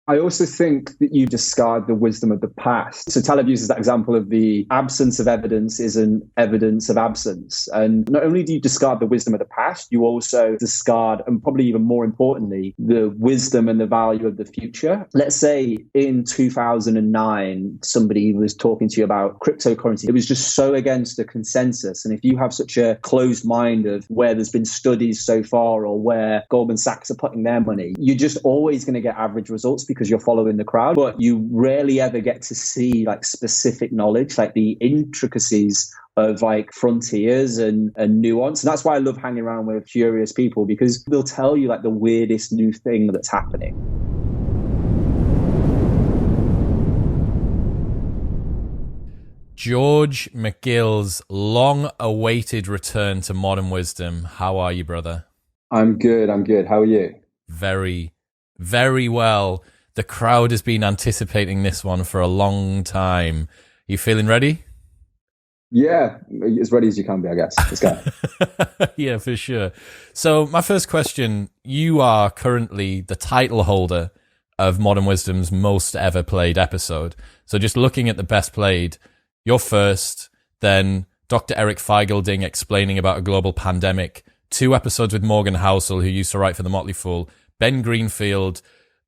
I also think that you discard the wisdom of the past. So Taleb uses that example of the absence of evidence isn't evidence of absence. And not only do you discard the wisdom of the past, you also discard, and probably even more importantly, the wisdom and the value of the future. Let's say in 2009, somebody was talking to you about cryptocurrency. It was just so against the consensus. And if you have such a closed mind of where there's been studies so far or where Goldman Sachs are putting their money, you're just always going to get average results because you're following the crowd. But you rarely ever get to see like specific knowledge, like the intricacies of like frontiers and nuance. And that's why I love hanging around with curious people, because they'll tell you like the weirdest new thing that's happening. George McGill's long-awaited return to modern wisdom. How are you, brother? I'm good. How are you? Very, very well. The crowd has been anticipating this one for a long time. You feeling ready? Yeah, as ready as you can be, I guess. Let's go. Yeah, for sure. So my first question, you are currently the title holder of Modern Wisdom's most ever played episode. So just looking at the best played, you're first, then Dr. Eric Feigelding explaining about a global pandemic, 2 episodes with Morgan Housel, who used to write for The Motley Fool, Ben Greenfield,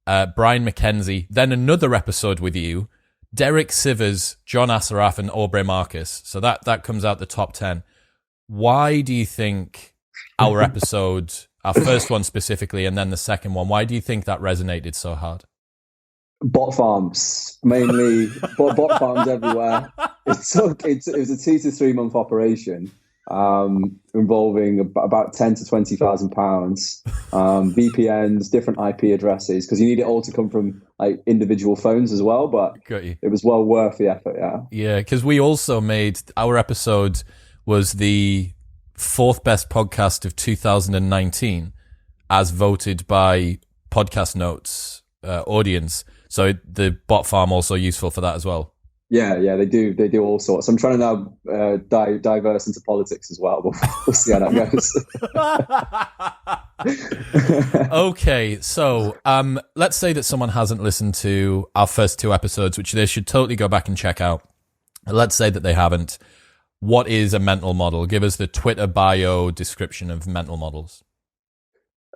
Brian McKenzie, then another episode with you, Derek Sivers, John Assaraf, and Aubrey Marcus. So that comes out the top 10. Why do you think our episode, our first one specifically, and then the second one, why do you think that resonated so hard? Bot farms, mainly. bot farms everywhere. It was a 2 to 3 month operation involving about 10 to 20,000 pounds, VPNs, different IP addresses, because you need it all to come from like individual phones as well. But it was well worth the effort. Yeah, because we also made our episode was the 4th best podcast of 2019, as voted by Podcast Notes audience. So the bot farm also useful for that as well. Yeah, they do all sorts. I'm trying to now diverse into politics as well, but we'll see how that goes. Okay, so let's say that someone hasn't listened to our first 2 episodes, which they should totally go back and check out. Let's say that they haven't. What is a mental model? Give us the Twitter bio description of mental models.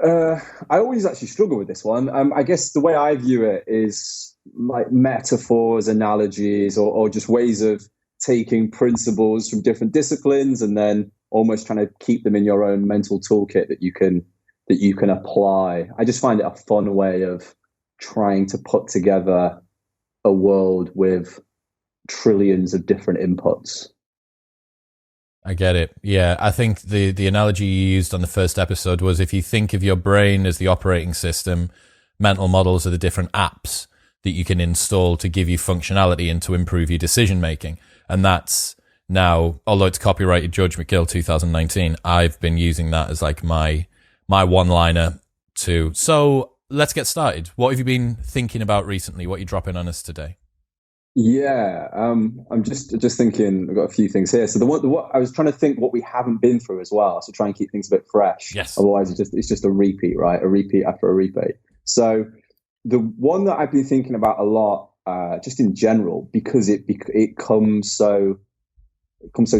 I always actually struggle with this one. I guess the way I view it is like metaphors, analogies, or just ways of taking principles from different disciplines and then almost trying to keep them in your own mental toolkit that you can apply. I just find it a fun way of trying to put together a world with trillions of different inputs. I get it. Yeah, I think the analogy you used on the first episode was if you think of your brain as the operating system, mental models are the different apps that you can install to give you functionality and to improve your decision making. And that's now, although it's copyrighted George McGill 2019, I've been using that as like my one-liner too. So let's get started. What have you been thinking about recently? What are you dropping on us today? Yeah, I'm just thinking. I've got a few things here. So what I was trying to think what we haven't been through as well. So try and keep things a bit fresh. Yes. Otherwise, it's just a repeat, right? A repeat after a repeat. So the one that I've been thinking about a lot, just in general, because it comes so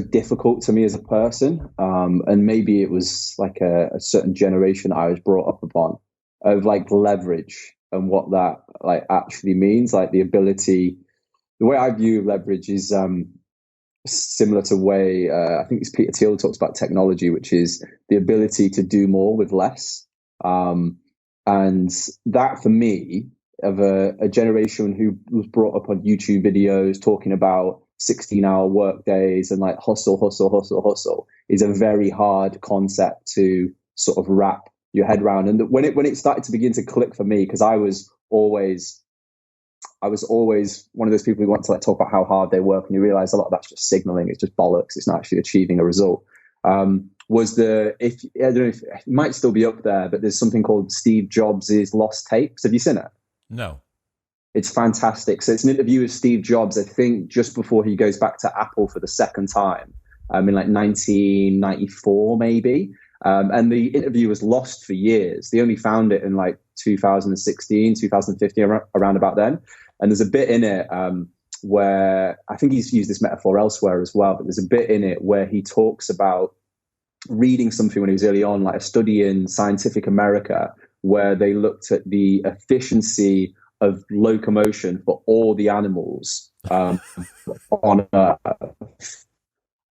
difficult to me as a person, and maybe it was like a certain generation I was brought up upon, of like leverage and what that like actually means, like the ability. The way I view leverage is similar to the way I think it's Peter Thiel talks about technology, which is the ability to do more with less. And that for me, of a generation who was brought up on YouTube videos talking about 16-hour work days and like hustle, is a very hard concept to sort of wrap your head around. And when it started to begin to click for me, because I was always one of those people who want to like talk about how hard they work, and you realize a lot of that's just signaling. It's just bollocks. It's not actually achieving a result. I don't know if it might still be up there, but there's something called Steve Jobs' Lost Tapes. Have you seen it? No. It's fantastic. So it's an interview with Steve Jobs, I think, just before he goes back to Apple for the second time, in like 1994 maybe. And the interview was lost for years. They only found it in like 2016, 2015, around about then. And there's a bit in it where I think he's used this metaphor elsewhere as well, but there's a bit in it where he talks about reading something when he was early on, like a study in Scientific America, where they looked at the efficiency of locomotion for all the animals on Earth.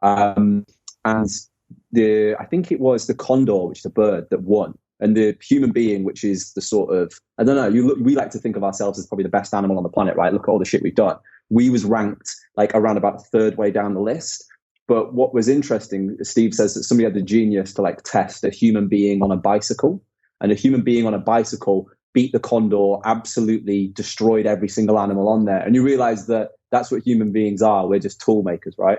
And I think it was the condor, which is a bird, that won. And the human being, which is the sort of, I don't know, we like to think of ourselves as probably the best animal on the planet, right? Look at all the shit we've done. We was ranked like around about the third way down the list. But what was interesting, Steve says that somebody had the genius to like test a human being on a bicycle, and a human being on a bicycle beat the condor, absolutely destroyed every single animal on there. And you realize that that's what human beings are. We're just tool makers, right?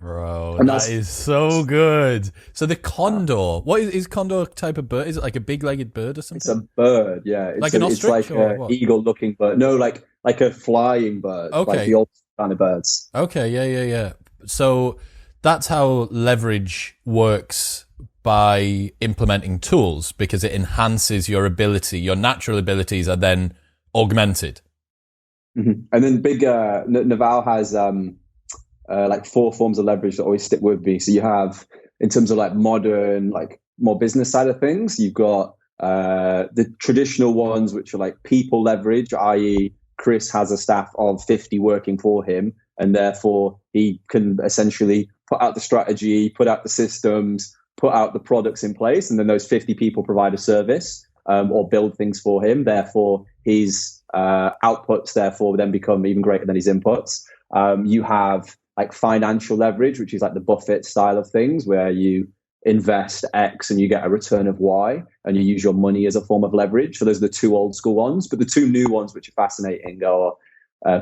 Bro, and that is so good. So the condor, what is condor a type of bird? Is it like a big-legged bird or something? It's a bird, yeah. Like an ostrich, it's like an eagle-looking bird. No, like a flying bird, okay. Like the old kind of birds. Okay, yeah. So that's how leverage works by implementing tools, because it enhances your ability. Your natural abilities are then augmented. Mm-hmm. And then Naval has like 4 forms of leverage that always stick with me. So you have, in terms of like modern, like more business side of things, you've got the traditional ones, which are like people leverage, i.e. Chris has a staff of 50 working for him, and therefore he can essentially put out the strategy, put out the systems, put out the products in place, and then those 50 people provide a service or build things for him. Therefore, his outputs therefore then become even greater than his inputs. You have like financial leverage, which is like the Buffett style of things, where you invest X and you get a return of Y, and you use your money as a form of leverage. So those are the 2 old school ones. But the 2 new ones, which are fascinating, are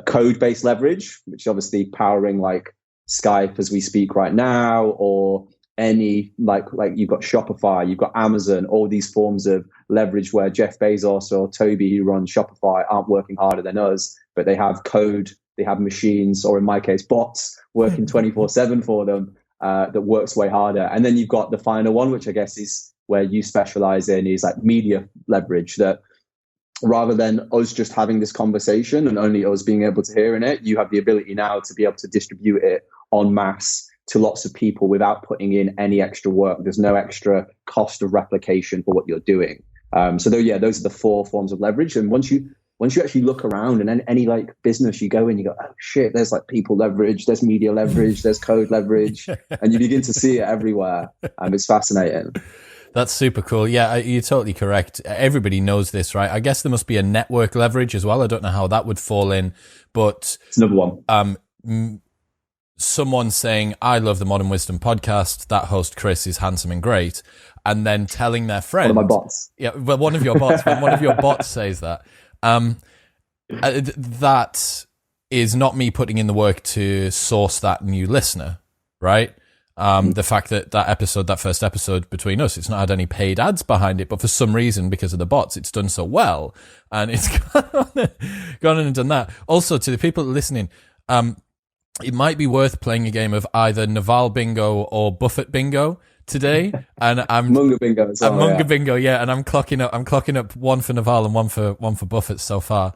code-based leverage, which is obviously powering like Skype as we speak right now, or any like you've got Shopify, you've got Amazon, all these forms of leverage where Jeff Bezos or Toby, who runs Shopify, aren't working harder than us, but they have code, they have machines, or in my case, bots working 24/7 for them. That works way harder. And then you've got the final one, which I guess is where you specialize in, is like media leverage, that rather than us just having this conversation and only us being able to hear in it, you have the ability now to be able to distribute it en masse to lots of people without putting in any extra work. There's no extra cost of replication for what you're doing. So those are the 4 forms of leverage. And once you actually look around, and any like business you go in, you go, oh shit, there's like people leverage, there's media leverage, there's code leverage, and you begin to see it everywhere. It's fascinating. That's super cool. Yeah, you're totally correct. Everybody knows this, right? I guess there must be a network leverage as well. I don't know how that would fall in, but it's another one. Someone saying, I love the Modern Wisdom podcast, that host Chris is handsome and great, and then telling their friend, one of my bots. Yeah, well, one of your bots, when one of your bots says that. That is not me putting in the work to source that new listener, right? The fact that first episode between us, it's not had any paid ads behind it, but for some reason, because of the bots, it's done so well, and it's gone on and done that. Also, to the people listening, it might be worth playing a game of either Naval Bingo or Buffett Bingo today, and I'm Munga Bingo as well, Munga Bingo, yeah, and I'm clocking up one for Naval and one for Buffett so far.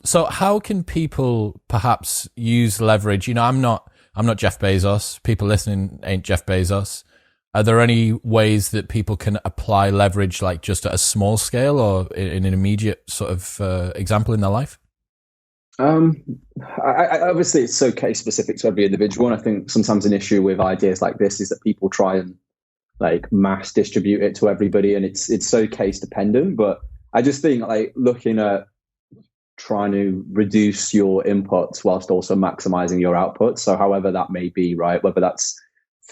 So how can people perhaps use leverage? You know, I'm not Jeff Bezos. People listening ain't Jeff Bezos. Are there any ways that people can apply leverage, like just at a small scale or in an immediate sort of example in their life? Obviously, it's so case specific to every individual, and I think sometimes an issue with ideas like this is that people try and like mass distribute it to everybody, and it's so case dependent. But I just think like looking at trying to reduce your inputs whilst also maximizing your outputs. So however that may be, right? Whether that's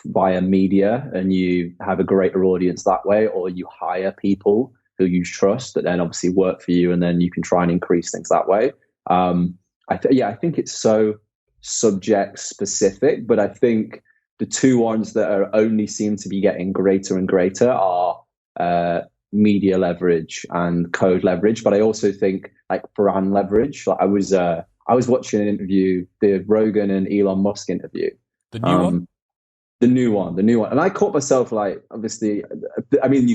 via media and you have a greater audience that way, or you hire people who you trust that then obviously work for you, and then you can try and increase things that way. I think it's so subject specific, but I think the 2 ones that are only seem to be getting greater and greater are media leverage and code leverage. But I also think like brand leverage. Like I was watching an interview, the Rogan and Elon Musk interview. The new one? The new one, and I caught myself like, obviously, I mean,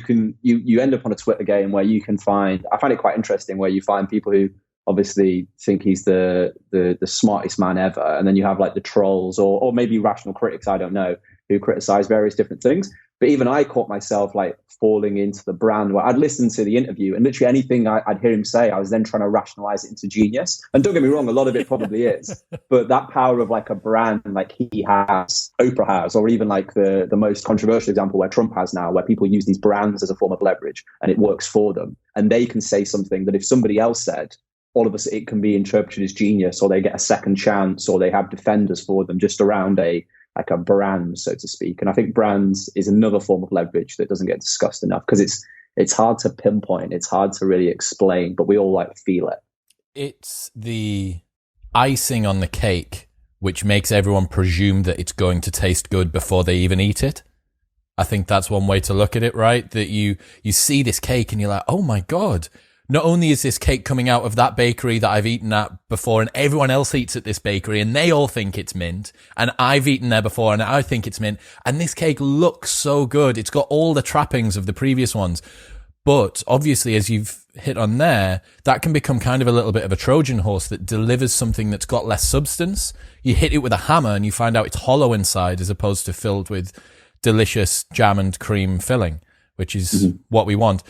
you end up on a Twitter game where you can find. I find it quite interesting where you find people who obviously think he's the smartest man ever, and then you have like the trolls or maybe rational critics, I don't know, who criticize various different things. But even I caught myself like falling into the brand where I'd listen to the interview and literally anything I'd hear him say, I was then trying to rationalize it into genius. And don't get me wrong, a lot of it probably is, but that power of like a brand like he has, Oprah has, or even like the most controversial example where Trump has now, where people use these brands as a form of leverage and it works for them. And they can say something that if somebody else said, all of us, it can be interpreted as genius, or they get a second chance, or they have defenders for them just around a brand, so to speak. And I think brands is another form of leverage that doesn't get discussed enough because it's hard to pinpoint, it's hard to really explain, but we all like feel it. It's the icing on the cake which makes everyone presume that it's going to taste good before they even eat it. I think that's one way to look at it, right? That you see this cake and you're like, oh my God, not only is this cake coming out of that bakery that I've eaten at before and everyone else eats at this bakery and they all think it's mint, and I've eaten there before and I think it's mint, and this cake looks so good. It's got all the trappings of the previous ones. But obviously, as you've hit on there, that can become kind of a little bit of a Trojan horse that delivers something that's got less substance. You hit it with a hammer and you find out it's hollow inside as opposed to filled with delicious jam and cream filling, which is what we want.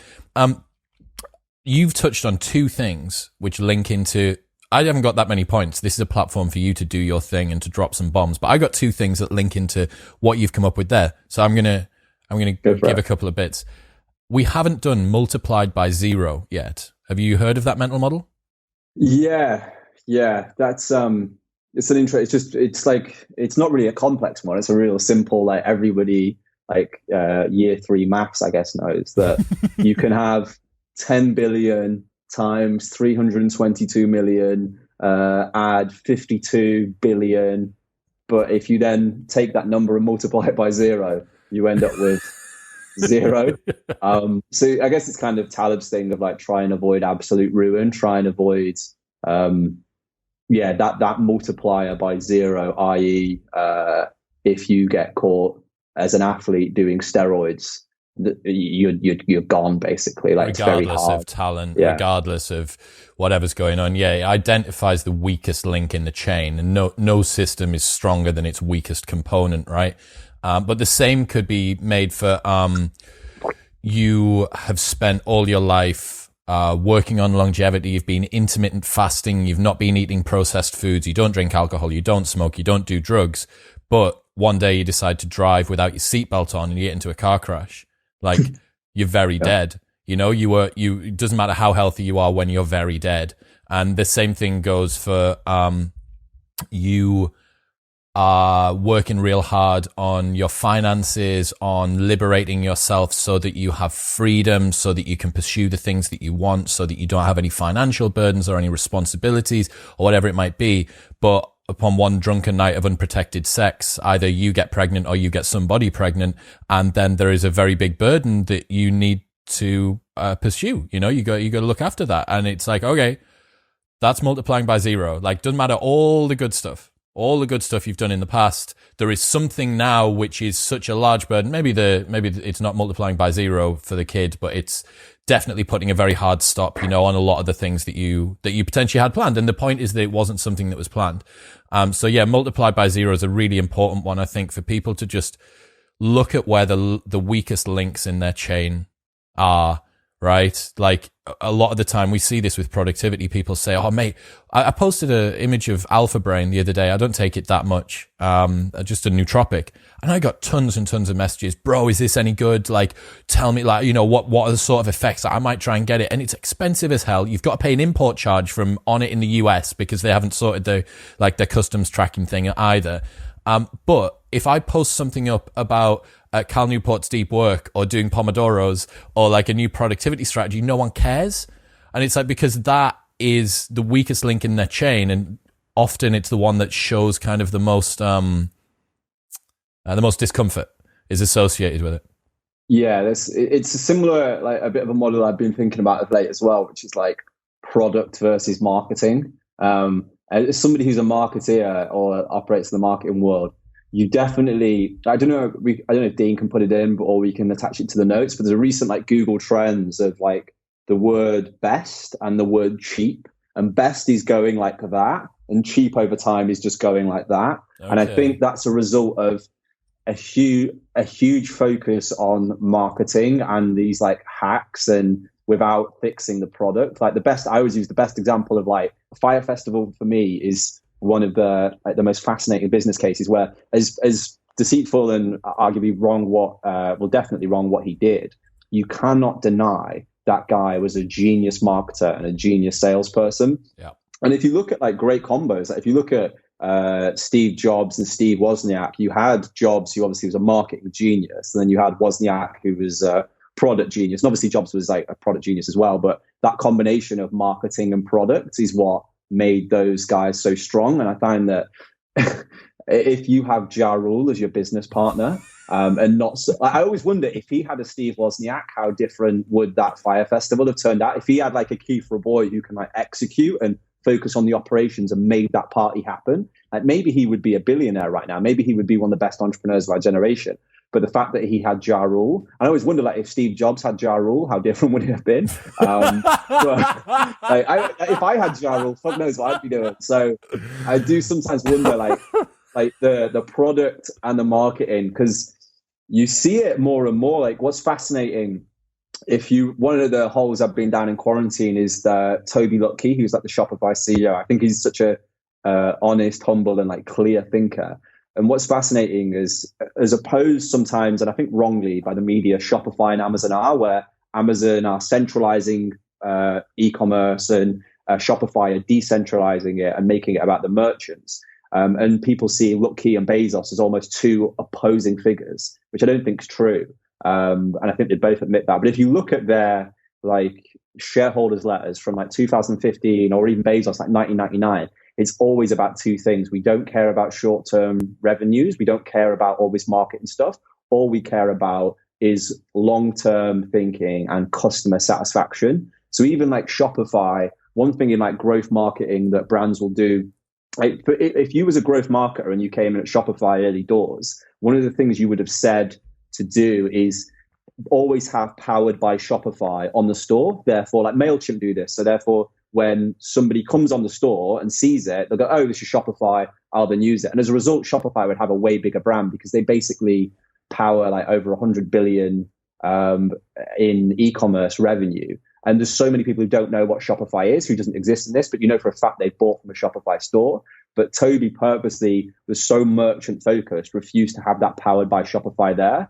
You've touched on two things which link into, I haven't got that many points. This is a platform for you to do your thing and to drop some bombs, but I got two things that link into what you've come up with there. So I'm going to give a couple of bits. We haven't done multiplied by zero yet. Have you heard of that mental model? Yeah. That's, it's an intro. It's like, it's not really a complex one. It's a real simple, like everybody, like year 3 maths, I guess, knows that you can have 10 billion times 322 million, add 52 billion. But if you then take that number and multiply it by zero, you end up with zero. So I guess it's kind of Taleb's thing of like try and avoid absolute ruin, try and avoid, that multiplier by zero, i.e., if you get caught as an athlete doing steroids, you're gone basically. Like regardless of talent, regardless of whatever's going on. Yeah, it identifies the weakest link in the chain, and no system is stronger than its weakest component, right? But the same could be made for you have spent all your life working on longevity. You've been intermittent fasting. You've not been eating processed foods. You don't drink alcohol. You don't smoke. You don't do drugs. But one day you decide to drive without your seatbelt on and you get into a car crash. Like you're very dead. You know, it doesn't matter how healthy you are when you're very dead. And the same thing goes for you are working real hard on your finances, on liberating yourself so that you have freedom, so that you can pursue the things that you want, so that you don't have any financial burdens or any responsibilities or whatever it might be. But upon one drunken night of unprotected sex, either you get pregnant or you get somebody pregnant, and then there is a very big burden that you need to pursue. You know, you got to look after that, and it's like, okay, that's multiplying by zero. Like, doesn't matter all the good stuff you've done in the past. There is something now which is such a large burden. Maybe it's not multiplying by zero for the kid, but it's definitely putting a very hard stop, you know, on a lot of the things that you potentially had planned. And the point is that it wasn't something that was planned. So yeah, multiplied by zero is a really important one, I think, for people to just look at where the weakest links in their chain are, right? Like a lot of the time we see this with productivity. People say, oh mate, I posted an image of Alpha Brain the other day. I don't take it that much. Just a nootropic. And I got tons and tons of messages. Bro, is this any good? Like, tell me, like, you know, what are the sort of effects? I might try and get it. And it's expensive as hell. You've got to pay an import charge from on it in the US because they haven't sorted their customs tracking thing either. But if I post something up about Cal Newport's deep work or doing Pomodoros or like a new productivity strategy, no one cares. And it's like, because that is the weakest link in their chain. And often it's the one that shows kind of the most discomfort is associated with it. Yeah, it's a similar, like a bit of a model I've been thinking about of late as well, which is like product versus marketing. As somebody who's a marketeer or operates in the marketing world, you definitely, I don't know if Dean can put it in, or we can attach it to the notes, but there's a recent like Google Trends of like the word best and the word cheap, and best is going like that, and cheap over time is just going like that. Okay. And I think that's a result of a huge focus on marketing and these like hacks, and without fixing the product. Like I always use the best example of like a fire festival for me is one of the most fascinating business cases, where as deceitful and arguably definitely wrong what he did, you cannot deny that guy was a genius marketer and a genius salesperson. Yeah. And if you look at like great combos, like if you look at Steve Jobs and Steve Wozniak, you had Jobs, who obviously was a marketing genius, and then you had Wozniak, who was a product genius. And obviously Jobs was like a product genius as well, but that combination of marketing and product is what made those guys so strong. And I find that if you have Ja Rule as your business partner, and not so, I always wonder if he had a Steve Wozniak, how different would that fire festival have turned out? If he had like a Keith Raboy who can like execute and focus on the operations and made that party happen, like maybe he would be a billionaire right now. Maybe he would be one of the best entrepreneurs of our generation. But the fact that he had Ja Rule, I always wonder, like, if Steve Jobs had Ja Rule, how different would it have been? But like, if I had Ja Rule, fuck knows what I'd be doing. So I do sometimes wonder, like the product and the marketing, because you see it more and more. Like, what's fascinating, one of the holes I've been down in quarantine is Toby Lutke, who's like the Shopify CEO. I think he's such a honest, humble, and like clear thinker. And what's fascinating is, as opposed sometimes, and I think wrongly by the media, Shopify and Amazon are, where Amazon are centralizing e-commerce and Shopify are decentralizing it and making it about the merchants. And people see Lutke and Bezos as almost two opposing figures, which I don't think is true. And I think they both admit that. But if you look at their like shareholders' letters from like 2015, or even Bezos like 1999, it's always about two things. We don't care about short-term revenues. We don't care about all this marketing stuff. All we care about is long-term thinking and customer satisfaction. So even like Shopify, one thing in like growth marketing that brands will do, like if you was a growth marketer and you came in at Shopify early doors, one of the things you would have said to do is always have powered by Shopify on the store. Therefore, like MailChimp do this. So therefore, when somebody comes on the store and sees it, they'll go, oh, this is Shopify, I'll then use it. And as a result, Shopify would have a way bigger brand because they basically power like over 100 billion in e-commerce revenue. And there's so many people who don't know what Shopify is, who doesn't exist in this, but you know for a fact they bought from a Shopify store. But Toby purposely was so merchant focused, refused to have that powered by Shopify there,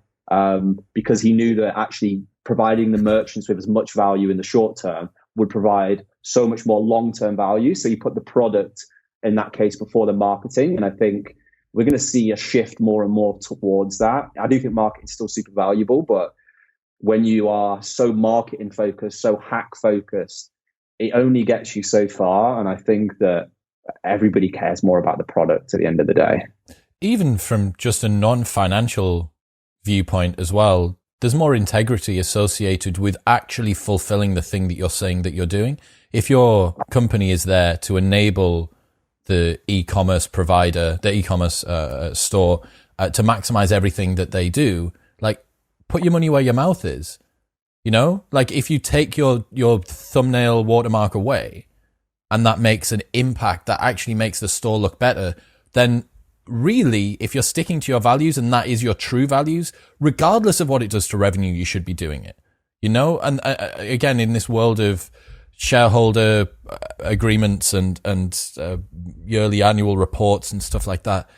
because he knew that actually providing the merchants with as much value in the short term would provide so much more long-term value. So he put the product in that case before the marketing. And I think we're going to see a shift more and more towards that. I do think marketing is still super valuable, but when you are so marketing focused, so hack focused, it only gets you so far. And I think that everybody cares more about the product at the end of the day. Even from just a non-financial viewpoint as well, there's more integrity associated with actually fulfilling the thing that you're saying that you're doing. If your company is there to enable the e-commerce provider, the e-commerce store, to maximize everything that they do, like, put your money where your mouth is. You know, like if you take your thumbnail watermark away and that makes an impact that actually makes the store look better, then really, if you're sticking to your values and that is your true values, regardless of what it does to revenue, you should be doing it. You know, and again, in this world of shareholder agreements and yearly annual reports and stuff like that,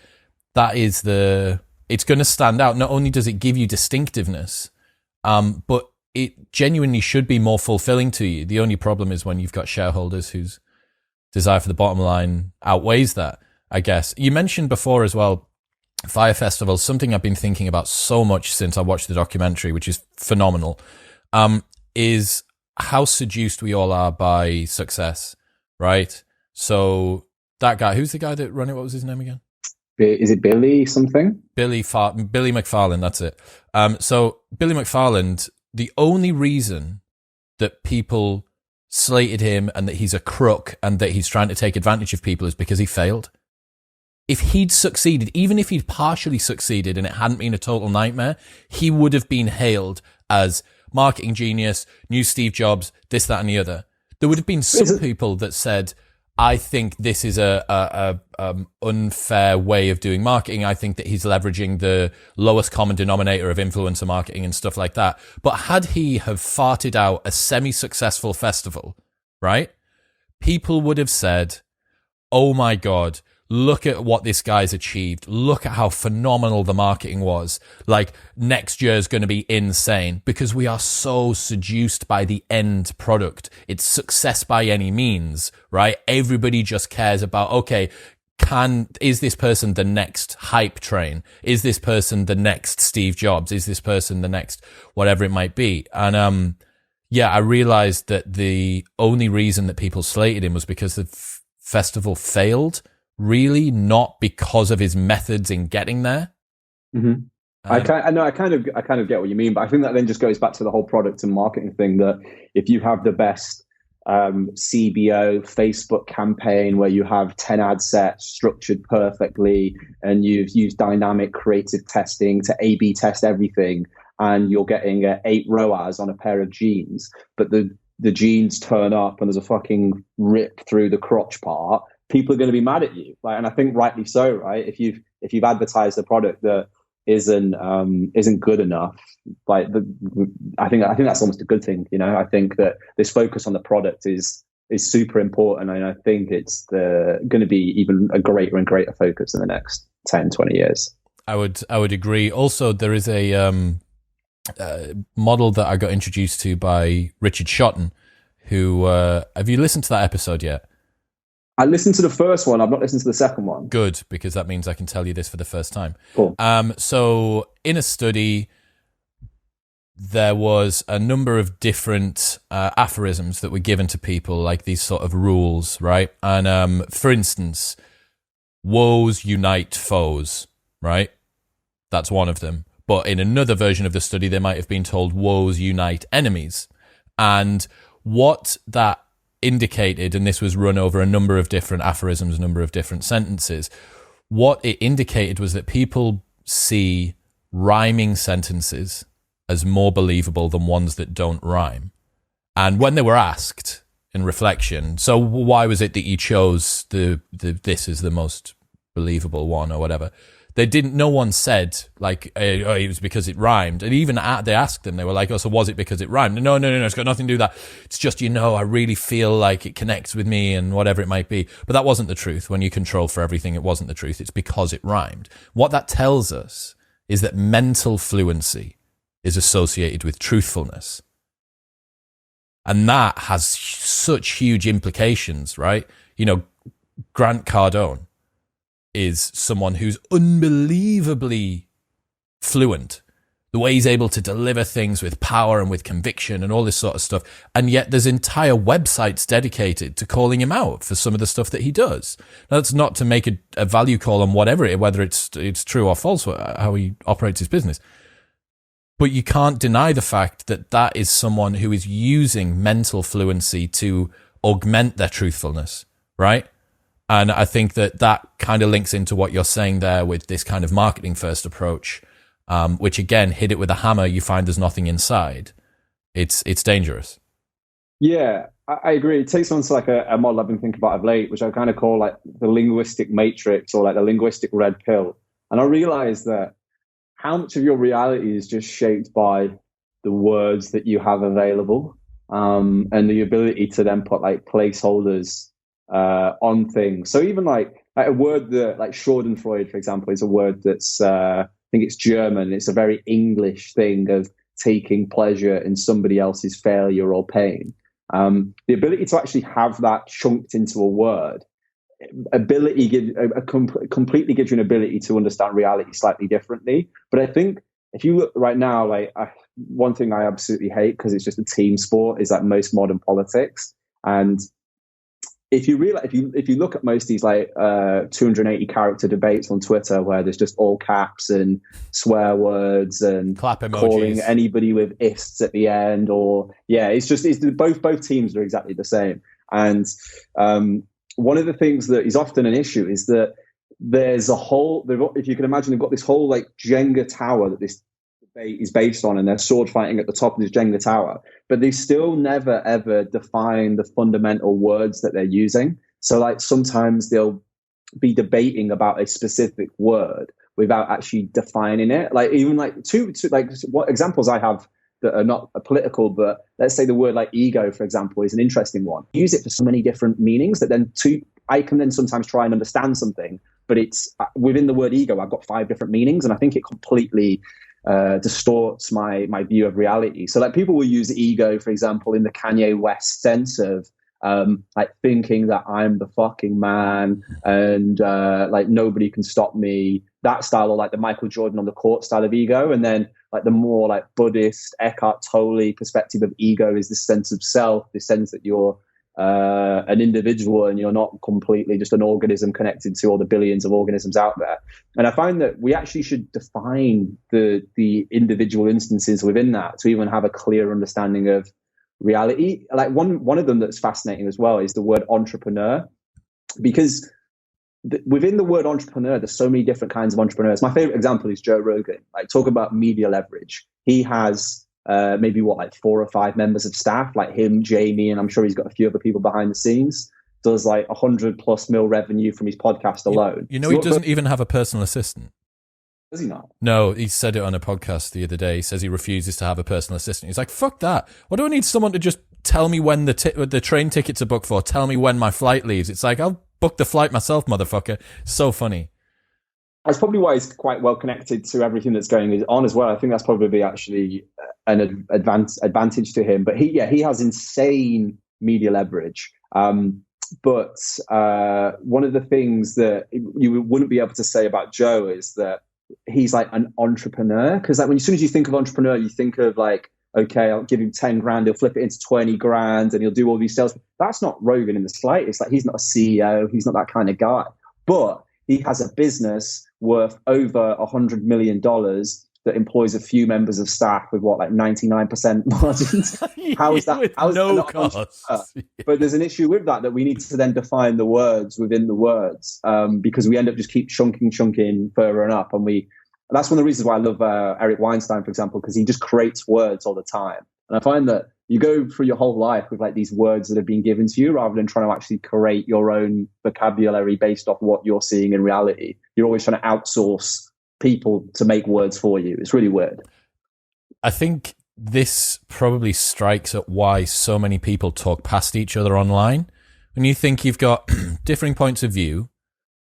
it's going to stand out. Not only does it give you distinctiveness, but it genuinely should be more fulfilling to you. The only problem is when you've got shareholders whose desire for the bottom line outweighs that, I guess. You mentioned before as well, Fire Festival, something I've been thinking about so much since I watched the documentary, which is phenomenal, is how seduced we all are by success, right? So that guy, who's the guy that ran it? What was his name again? Is it Billy something? Billy McFarland, that's it. So Billy McFarland, the only reason that people slated him and that he's a crook and that he's trying to take advantage of people is because he failed. if he'd succeeded, even if he'd partially succeeded and it hadn't been a total nightmare, he would have been hailed as marketing genius, new Steve Jobs, this, that, and the other. There would have been some people that said, I think this is a unfair way of doing marketing. I think that he's leveraging the lowest common denominator of influencer marketing and stuff like that. But had he have farted out a semi-successful festival, right? People would have said, oh my God, look at what this guy's achieved. Look at how phenomenal the marketing was. Like, next year is going to be insane, because we are so seduced by the end product. It's success by any means, right? Everybody just cares about, okay, is this person the next hype train? Is this person the next Steve Jobs? Is this person the next whatever it might be? And, yeah, I realized that the only reason that people slated him was because the festival failed. Really, not because of his methods in getting there. Mm-hmm. I kind of get what you mean, but I think that then just goes back to the whole product and marketing thing. That if you have the best CBO Facebook campaign where you have 10 ad sets structured perfectly, and you've used dynamic creative testing to A/B test everything, and you're getting 8 ROAS on a pair of jeans, but the jeans turn up and there's a fucking rip through the crotch part, people are going to be mad at you. Like, and I think rightly so, right? If you've advertised a product that isn't good enough, like I think that's almost a good thing. You know, I think that this focus on the product is super important, and I think it's going to be even a greater and greater focus in the next 10, 20 years. I would agree. Also, there is a model that I got introduced to by Richard Shotton, who have you listened to that episode yet? I listened to the first one. I've not listened to the second one. Good, because that means I can tell you this for the first time. Cool. So in a study, there was a number of different aphorisms that were given to people, like these sort of rules, right? And for instance, woes unite foes, right? That's one of them. But in another version of the study, they might have been told woes unite enemies. And what that indicated, and this was run over a number of different aphorisms, a number of different sentences, what it indicated was that people see rhyming sentences as more believable than ones that don't rhyme. And when they were asked in reflection, so why was it that you chose this as the most believable one or whatever? No one said, like, it was because it rhymed. And even they asked them, they were like, oh, so was it because it rhymed? No, it's got nothing to do with that. It's just, I really feel like it connects with me and whatever it might be. But that wasn't the truth. When you control for everything, it wasn't the truth. It's because it rhymed. What that tells us is that mental fluency is associated with truthfulness. And that has such huge implications, right? Grant Cardone is someone who's unbelievably fluent. The way he's able to deliver things with power and with conviction and all this sort of stuff. And yet there's entire websites dedicated to calling him out for some of the stuff that he does. Now, that's not to make a value call on whether it's true or false, how he operates his business. But you can't deny the fact that that is someone who is using mental fluency to augment their truthfulness, right? And I think that kind of links into what you're saying there with this kind of marketing first approach, which again, hit it with a hammer, you find there's nothing inside. It's dangerous. Yeah, I agree. It takes on to like a model I've been thinking about of late, which I kind of call like the linguistic matrix or like the linguistic red pill. And I realized that how much of your reality is just shaped by the words that you have available, and the ability to then put like placeholders on things. So even like a word that like Schadenfreude, for example, is a word that's I think it's German. It's a very English thing of taking pleasure in somebody else's failure or pain. The ability to actually have that chunked into a word, completely gives you an ability to understand reality slightly differently. But I think if you look right now, like one thing I absolutely hate, because it's just a team sport, is like most modern politics. And if you realize, if you look at most of these like 280 character debates on Twitter where there's just all caps and swear words and clap emojis, calling anybody with ists at the end, or it's both teams are exactly the same. And one of the things that is often an issue is that there's a whole, if you can imagine, they've got this whole like Jenga tower that this debate is based on, and they're sword fighting at the top of this Jenga tower, but they still never ever define the fundamental words that they're using. So like sometimes they'll be debating about a specific word without actually defining it. Like even like two like what examples I have that are not political, but let's say the word like ego, for example, is an interesting one. Use it for so many different meanings that then I can then sometimes try and understand something, but it's within the word ego, I've got 5 different meanings, and I think it completely distorts my view of reality. So like people will use ego, for example, in the Kanye West sense of like thinking that I'm the fucking man and like nobody can stop me, that style, or like the Michael Jordan on the court style of ego. And then like the more like Buddhist Eckhart Tolle perspective of ego is this sense of self, this sense that you're an individual and you're not completely just an organism connected to all the billions of organisms out there. And I find that we actually should define the individual instances within that to even have a clear understanding of reality. Like one of them that's fascinating as well is the word entrepreneur, because within the word entrepreneur, there's so many different kinds of entrepreneurs. My favorite example is Joe Rogan. Like talk about media leverage. He has maybe like 4 or 5 members of staff, like him, Jamie, and I'm sure he's got a few other people behind the scenes. Does like 100+ mil revenue from his podcast alone. You know, he doesn't even have a personal assistant. Does he not? No, he said it on a podcast the other day. He says he refuses to have a personal assistant. He's like, fuck that. Why do I need someone to just tell me when the train tickets are booked for? Tell me when my flight leaves. It's like, I'll book the flight myself, motherfucker. So funny. That's probably why he's quite well connected to everything that's going on as well. I think that's probably actually an advantage to him. But he has insane media leverage. But one of the things that you wouldn't be able to say about Joe is that he's like an entrepreneur, because like as soon as you think of entrepreneur, you think of like, okay, I'll give him 10 grand, he'll flip it into 20 grand and he'll do all these sales. That's not Rogan in the slightest. Like he's not a CEO, he's not that kind of guy, but he has a business worth over $100 million that employs a few members of staff with what, like 99% margins. How is that? How is no that cost? But there's an issue with that we need to then define the words within the words, because we end up just keep chunking further and up. And that's one of the reasons why I love Eric Weinstein, for example, because he just creates words all the time. And I find that you go through your whole life with like these words that have been given to you rather than trying to actually create your own vocabulary based off what you're seeing in reality. You're always trying to outsource people to make words for you. It's really weird. I think this probably strikes at why so many people talk past each other online. When you think you've got differing points of view,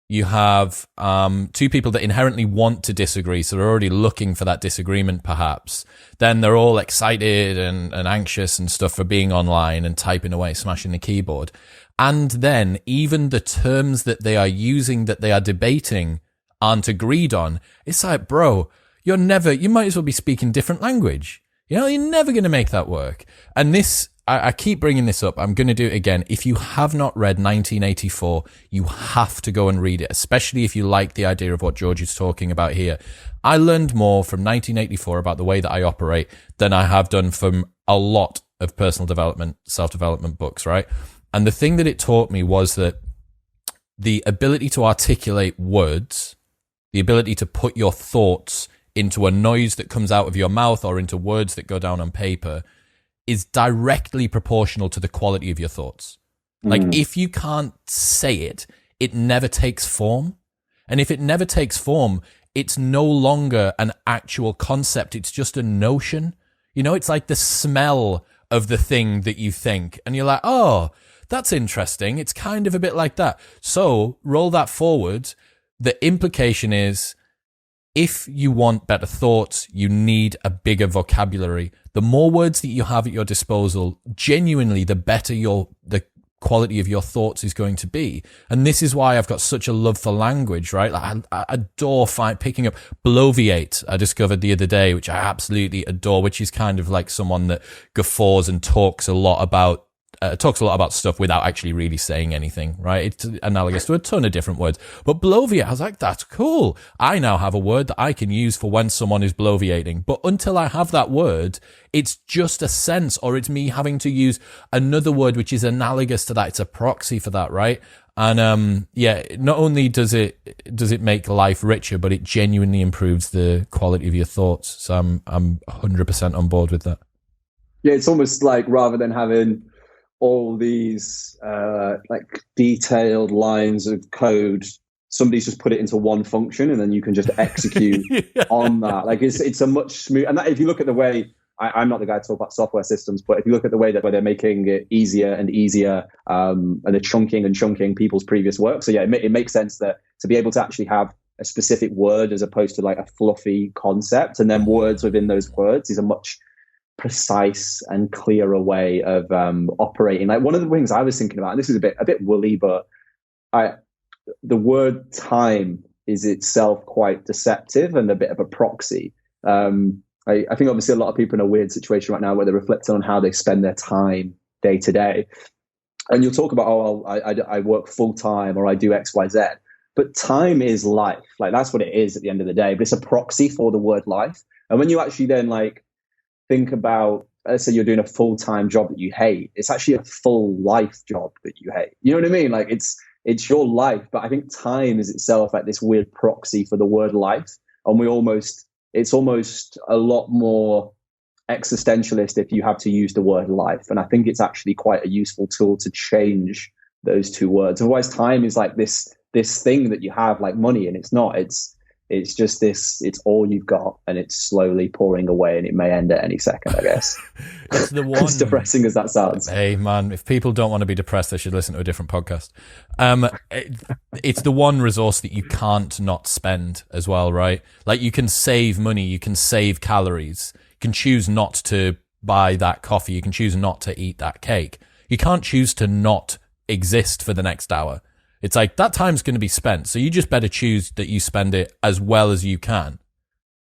you have 2 people that inherently want to disagree, so they're already looking for that disagreement perhaps. Then they're all excited and anxious and stuff for being online and typing away, smashing the keyboard. And then even the terms that they are using, that they are debating, aren't agreed on. It's like, bro, you might as well be speaking different language. You know, you're never going to make that work. And this, I keep bringing this up. I'm going to do it again. If you have not read 1984, you have to go and read it, especially if you like the idea of what George is talking about here. I learned more from 1984 about the way that I operate than I have done from a lot of personal development, self-development books, right? And the thing that it taught me was that the ability to articulate words, the ability to put your thoughts into a noise that comes out of your mouth or into words that go down on paper is directly proportional to the quality of your thoughts. Like if you can't say it, it never takes form. And if it never takes form, it's no longer an actual concept. It's just a notion. You know, it's like the smell of the thing that you think. And you're like, oh, that's interesting. It's kind of a bit like that. So roll that forward. The implication is, if you want better thoughts, you need a bigger vocabulary. The more words that you have at your disposal, genuinely, the better the quality of your thoughts is going to be. And this is why I've got such a love for language, right? Like I adore picking up Bloviate. I discovered the other day, which I absolutely adore, which is kind of like someone that guffaws and talks a lot about talks a lot about stuff without actually really saying anything, right? It's analogous to a ton of different words. But bloviate, I was like, that's cool. I now have a word that I can use for when someone is bloviating. But until I have that word, it's just a sense, or it's me having to use another word which is analogous to that. It's a proxy for that, right? And not only does it make life richer, but it genuinely improves the quality of your thoughts. So I'm 100% on board with that. Yeah, it's almost like rather than having all these like detailed lines of code, somebody's just put it into one function, and then you can just execute on that. Like it's a much smooth. And that, if you look at the way, I'm not the guy to talk about software systems, but if you look at the way that where they're making it easier and easier, and they're chunking people's previous work. So yeah, it makes sense that to be able to actually have a specific word as opposed to like a fluffy concept, and then words within those words is a much precise and clearer way of operating. Like one of the things I was thinking about, and this is a bit woolly, but the word time is itself quite deceptive and a bit of a proxy. I think obviously a lot of people in a weird situation right now where they're reflecting on how they spend their time day to day. And you'll talk about, I work full time, or I do X, Y, Z. But time is life. Like that's what it is at the end of the day. But it's a proxy for the word life. And when you actually then like think about, let's say you're doing a full-time job that you hate, it's actually a full life job that you hate. You know what I mean? Like it's your life. But I think time is itself like this weird proxy for the word life. And it's almost a lot more existentialist if you have to use the word life. And I think it's actually quite a useful tool to change those two words. Otherwise, time is like this thing that you have like money, and it's not. It's just this, it's all you've got, and it's slowly pouring away, and it may end at any second, I guess. It's the one. As depressing as that sounds. Hey, man, if people don't want to be depressed, they should listen to a different podcast. It's the one resource that you can't not spend as well, right? Like you can save money, you can save calories, you can choose not to buy that coffee, you can choose not to eat that cake. You can't choose to not exist for the next hour. It's like that time's going to be spent, so you just better choose that you spend it as well as you can.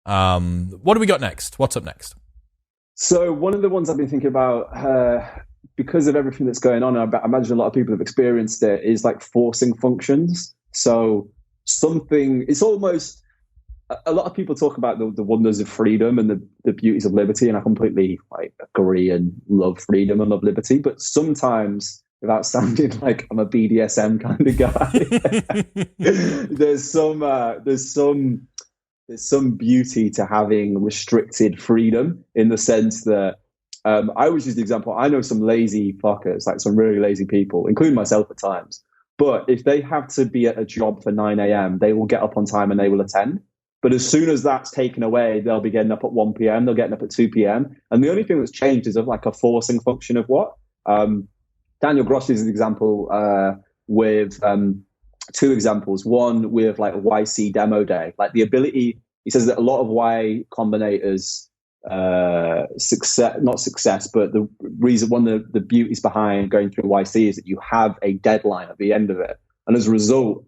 What do we got next? What's up next? So one of the ones I've been thinking about, because of everything that's going on, I imagine a lot of people have experienced it, is like forcing functions. So it's almost, a lot of people talk about the wonders of freedom and the beauties of liberty, and I completely like agree and love freedom and love liberty. But sometimes, without sounding like I'm a BDSM kind of guy, there's some beauty to having restricted freedom, in the sense that I always use the example, I know some lazy fuckers, like some really lazy people, including myself at times. But if they have to be at a job for 9 a.m., they will get up on time and they will attend. But as soon as that's taken away, they'll be getting up at 1 p.m., they'll getting up at 2 p.m. And the only thing that's changed is of like a forcing function of what? Daniel Gross is an example with two examples. One with like YC demo day, like the ability. He says that a lot of Y Combinator's not success, but the reason, one of the beauties behind going through YC is that you have a deadline at the end of it, and as a result,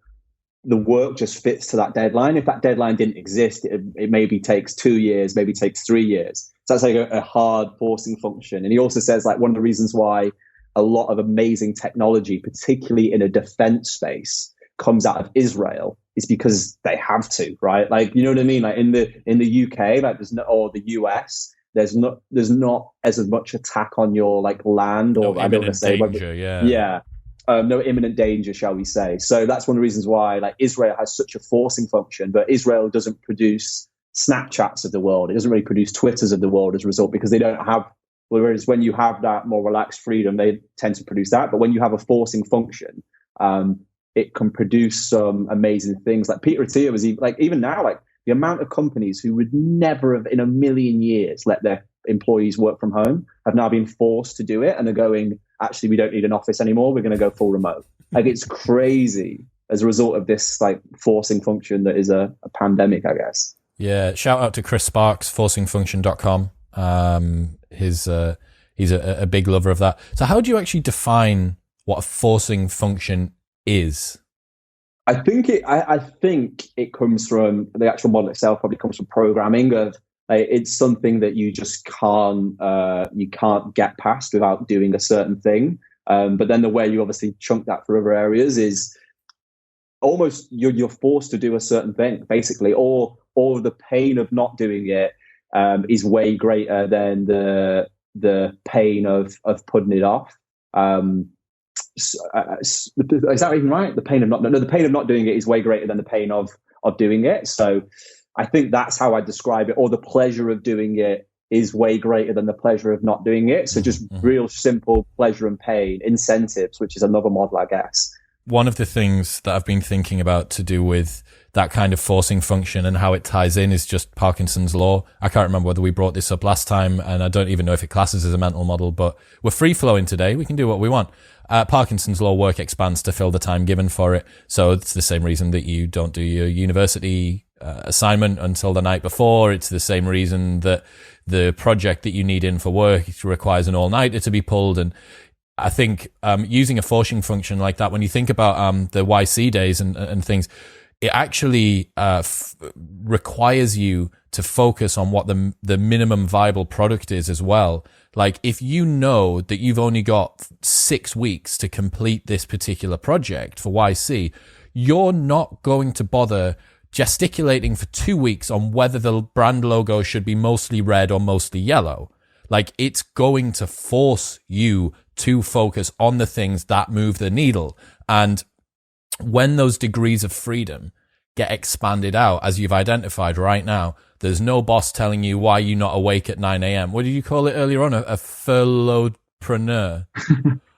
the work just fits to that deadline. If that deadline didn't exist, it maybe takes 2 years, maybe takes 3 years. So that's like a hard forcing function. And he also says like one of the reasons why a lot of amazing technology, particularly in a defense space, comes out of Israel is because they have to, right? Like, you know what I mean? Like in the UK, like or the US, there's not as much attack on your like land, or I don't want to say danger, no imminent danger, shall we say. So that's one of the reasons why like Israel has such a forcing function, but Israel doesn't produce Snapchats of the world. It doesn't really produce Twitters of the world as a result, because they don't have. Whereas when you have that more relaxed freedom, they tend to produce that. But when you have a forcing function, it can produce some amazing things. Like Peter Attia was even now, like the amount of companies who would never have in a million years let their employees work from home have now been forced to do it, and are going, actually, we don't need an office anymore. We're going to go full remote. Like it's crazy as a result of this like forcing function that is a pandemic, I guess. Yeah. Shout out to Chris Sparks, forcingfunction.com. He's a big lover of that. So how do you actually define what a forcing function is? I think it comes from the actual model itself. Probably comes from programming. Of it's something that you just can't get past without doing a certain thing. But then the way you obviously chunk that for other areas is almost you're forced to do a certain thing, basically, or the pain of not doing it is way greater than the pain of putting it off. Is that even right? The pain of not doing it is way greater than the pain of doing it. So I think that's how I describe it. Or the pleasure of doing it is way greater than the pleasure of not doing it. So just real simple pleasure and pain incentives, which is another model, I guess. One of the things that I've been thinking about to do with that kind of forcing function and how it ties in is just Parkinson's law. I can't remember whether we brought this up last time, and I don't even know if it classes as a mental model, but we're free flowing today. We can do what we want. Parkinson's law: work expands to fill the time given for it. So it's the same reason that you don't do your university assignment until the night before. It's the same reason that the project that you need in for work requires an all-nighter to be pulled. And I think using a forcing function like that, when you think about the YC days and things, it actually requires you to focus on what the minimum viable product is as well. Like, if you know that you've only got 6 weeks to complete this particular project for YC, you're not going to bother gesticulating for 2 weeks on whether the brand logo should be mostly red or mostly yellow. Like, it's going to force you to focus on the things that move the needle. And when those degrees of freedom get expanded out, as you've identified right now, there's no boss telling you why you're not awake at 9 a.m. What did you call it earlier on? A furloughpreneur.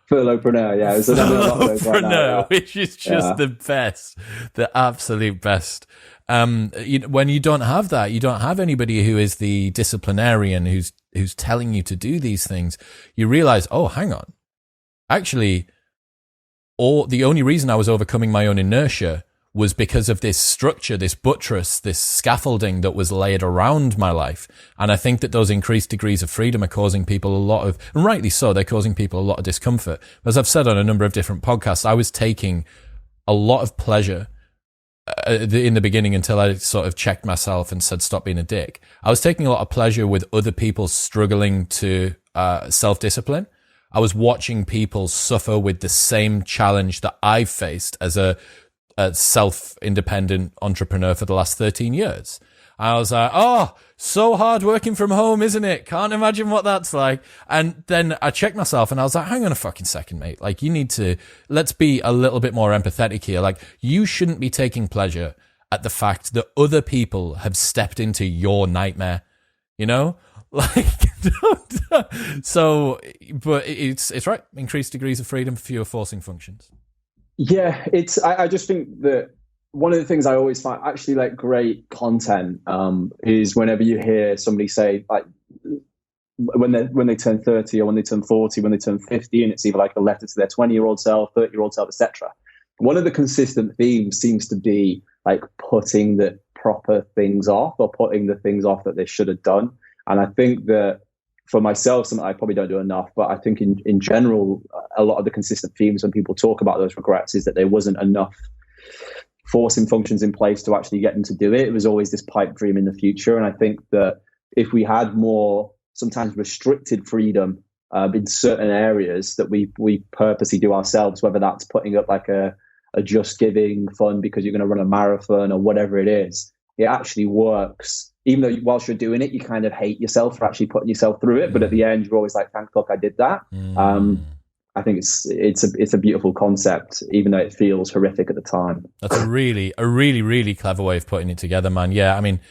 Furloughpreneur, yeah. Furloughpreneur, which is just the best, the absolute best. When you don't have that, you don't have anybody who is the disciplinarian who's telling you to do these things. You realize, oh, hang on. Actually, the only reason I was overcoming my own inertia was because of this structure, this buttress, this scaffolding that was laid around my life. And I think that those increased degrees of freedom are causing people a lot of, and rightly so, they're causing people a lot of discomfort. As I've said on a number of different podcasts, I was taking a lot of pleasure in the beginning until I sort of checked myself and said, stop being a dick. I was taking a lot of pleasure with other people struggling to self-discipline. I was watching people suffer with the same challenge that I've faced as a self-independent entrepreneur for the last 13 years. I was like, oh, so hard working from home, isn't it? Can't imagine what that's like. And then I checked myself and I was like, hang on a fucking second, mate. Like, let's be a little bit more empathetic here. Like, you shouldn't be taking pleasure at the fact that other people have stepped into your nightmare, you know? Like, so, but it's right. Increased degrees of freedom, fewer forcing functions. Yeah, I just think that one of the things I always find actually like great content is whenever you hear somebody say, like, when they turn 30 or when they turn 40, when they turn 50, and it's either like a letter to their 20-year-old self, 30-year-old self, etc. One of the consistent themes seems to be like putting the proper things off, or putting the things off that they should have done. And I think that for myself, something I probably don't do enough, but I think in general, a lot of the consistent themes when people talk about those regrets is that there wasn't enough forcing functions in place to actually get them to do it. It was always this pipe dream in the future. And I think that if we had more sometimes restricted freedom in certain areas that we purposely do ourselves, whether that's putting up like a Just Giving fund because you're going to run a marathon or whatever it is, it actually works. Even though whilst you're doing it, you kind of hate yourself for actually putting yourself through it. But at the end, you're always like, thank fuck I did that. I think it's a beautiful concept, even though it feels horrific at the time. That's a really, really clever way of putting it together, man. Yeah, I mean,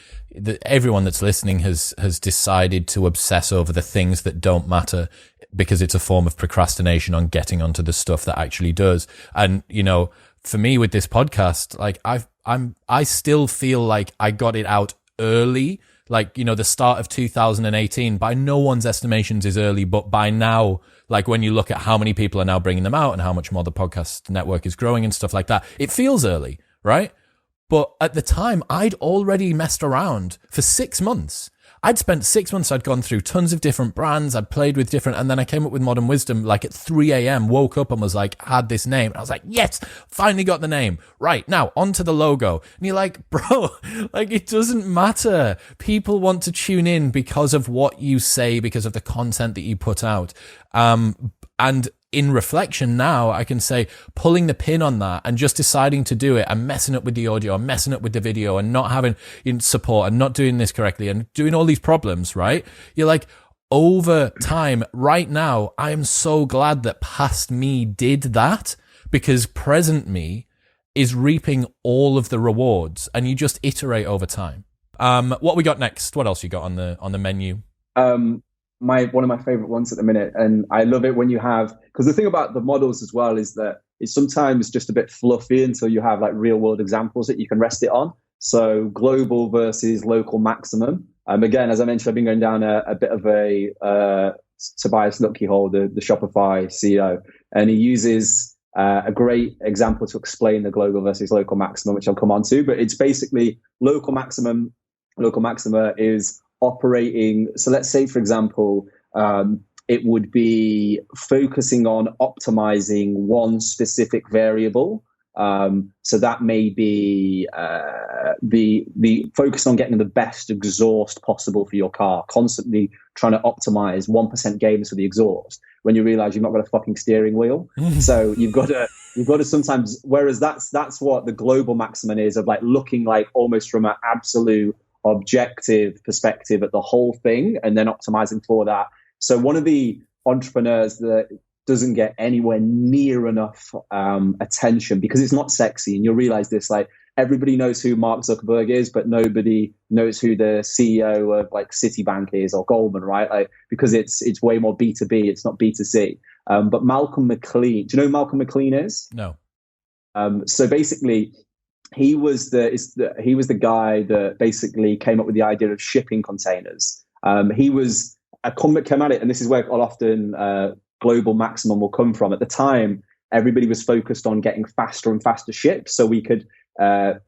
everyone that's listening has decided to obsess over the things that don't matter because it's a form of procrastination on getting onto the stuff that actually does. And, you know, for me with this podcast, like I still feel like I got it out early. Like, you know, the start of 2018 by no one's estimations is early, but by now, like when you look at how many people are now bringing them out and how much more the podcast network is growing and stuff like that, it feels early, right? But at the time, I'd already messed around for 6 months. I'd spent 6 months, I'd gone through tons of different brands, I'd played with different, and then I came up with Modern Wisdom like at 3 a.m., woke up and was like, had this name. And I was like, yes, finally got the name. Right, now, onto the logo. And you're like, bro, like it doesn't matter. People want to tune in because of what you say, because of the content that you put out. And in reflection now, I can say pulling the pin on that and just deciding to do it and messing up with the audio and messing up with the video and not having support and not doing this correctly and doing all these problems, right? You're like, over time, right now, I am so glad that past me did that, because present me is reaping all of the rewards, and you just iterate over time. What we got next? What else you got on the menu? One of my favorite ones at the minute, and I love it when you have, because the thing about the models as well is that it's sometimes just a bit fluffy until you have like real world examples that you can rest it on. So global versus local maximum. Again, as I mentioned, I've been going down a bit of a Tobias Lutke hole, the Shopify CEO, and he uses a great example to explain the global versus local maximum, which I'll come on to. But it's basically local maxima is operating. So let's say, for example, it would be focusing on optimizing one specific variable. So that may be the focus on getting the best exhaust possible for your car, constantly trying to optimize 1% gains for the exhaust when you realize you've not got a fucking steering wheel. So you've got to sometimes, whereas that's what the global maximum is, of like looking like almost from an absolute objective perspective at the whole thing and then optimizing for that. So one of the entrepreneurs that doesn't get anywhere near enough attention because it's not sexy, and you'll realize this, like everybody knows who Mark Zuckerberg is, but nobody knows who the CEO of like Citibank is or Goldman, right? Like, because it's way more B2B, it's not B2C. But Malcolm McLean, do you know who Malcolm McLean is? No. So basically, he was the guy that basically came up with the idea of shipping containers. He was came at it, and this is where often global maximum will come from. At the time, everybody was focused on getting faster and faster ships, so we could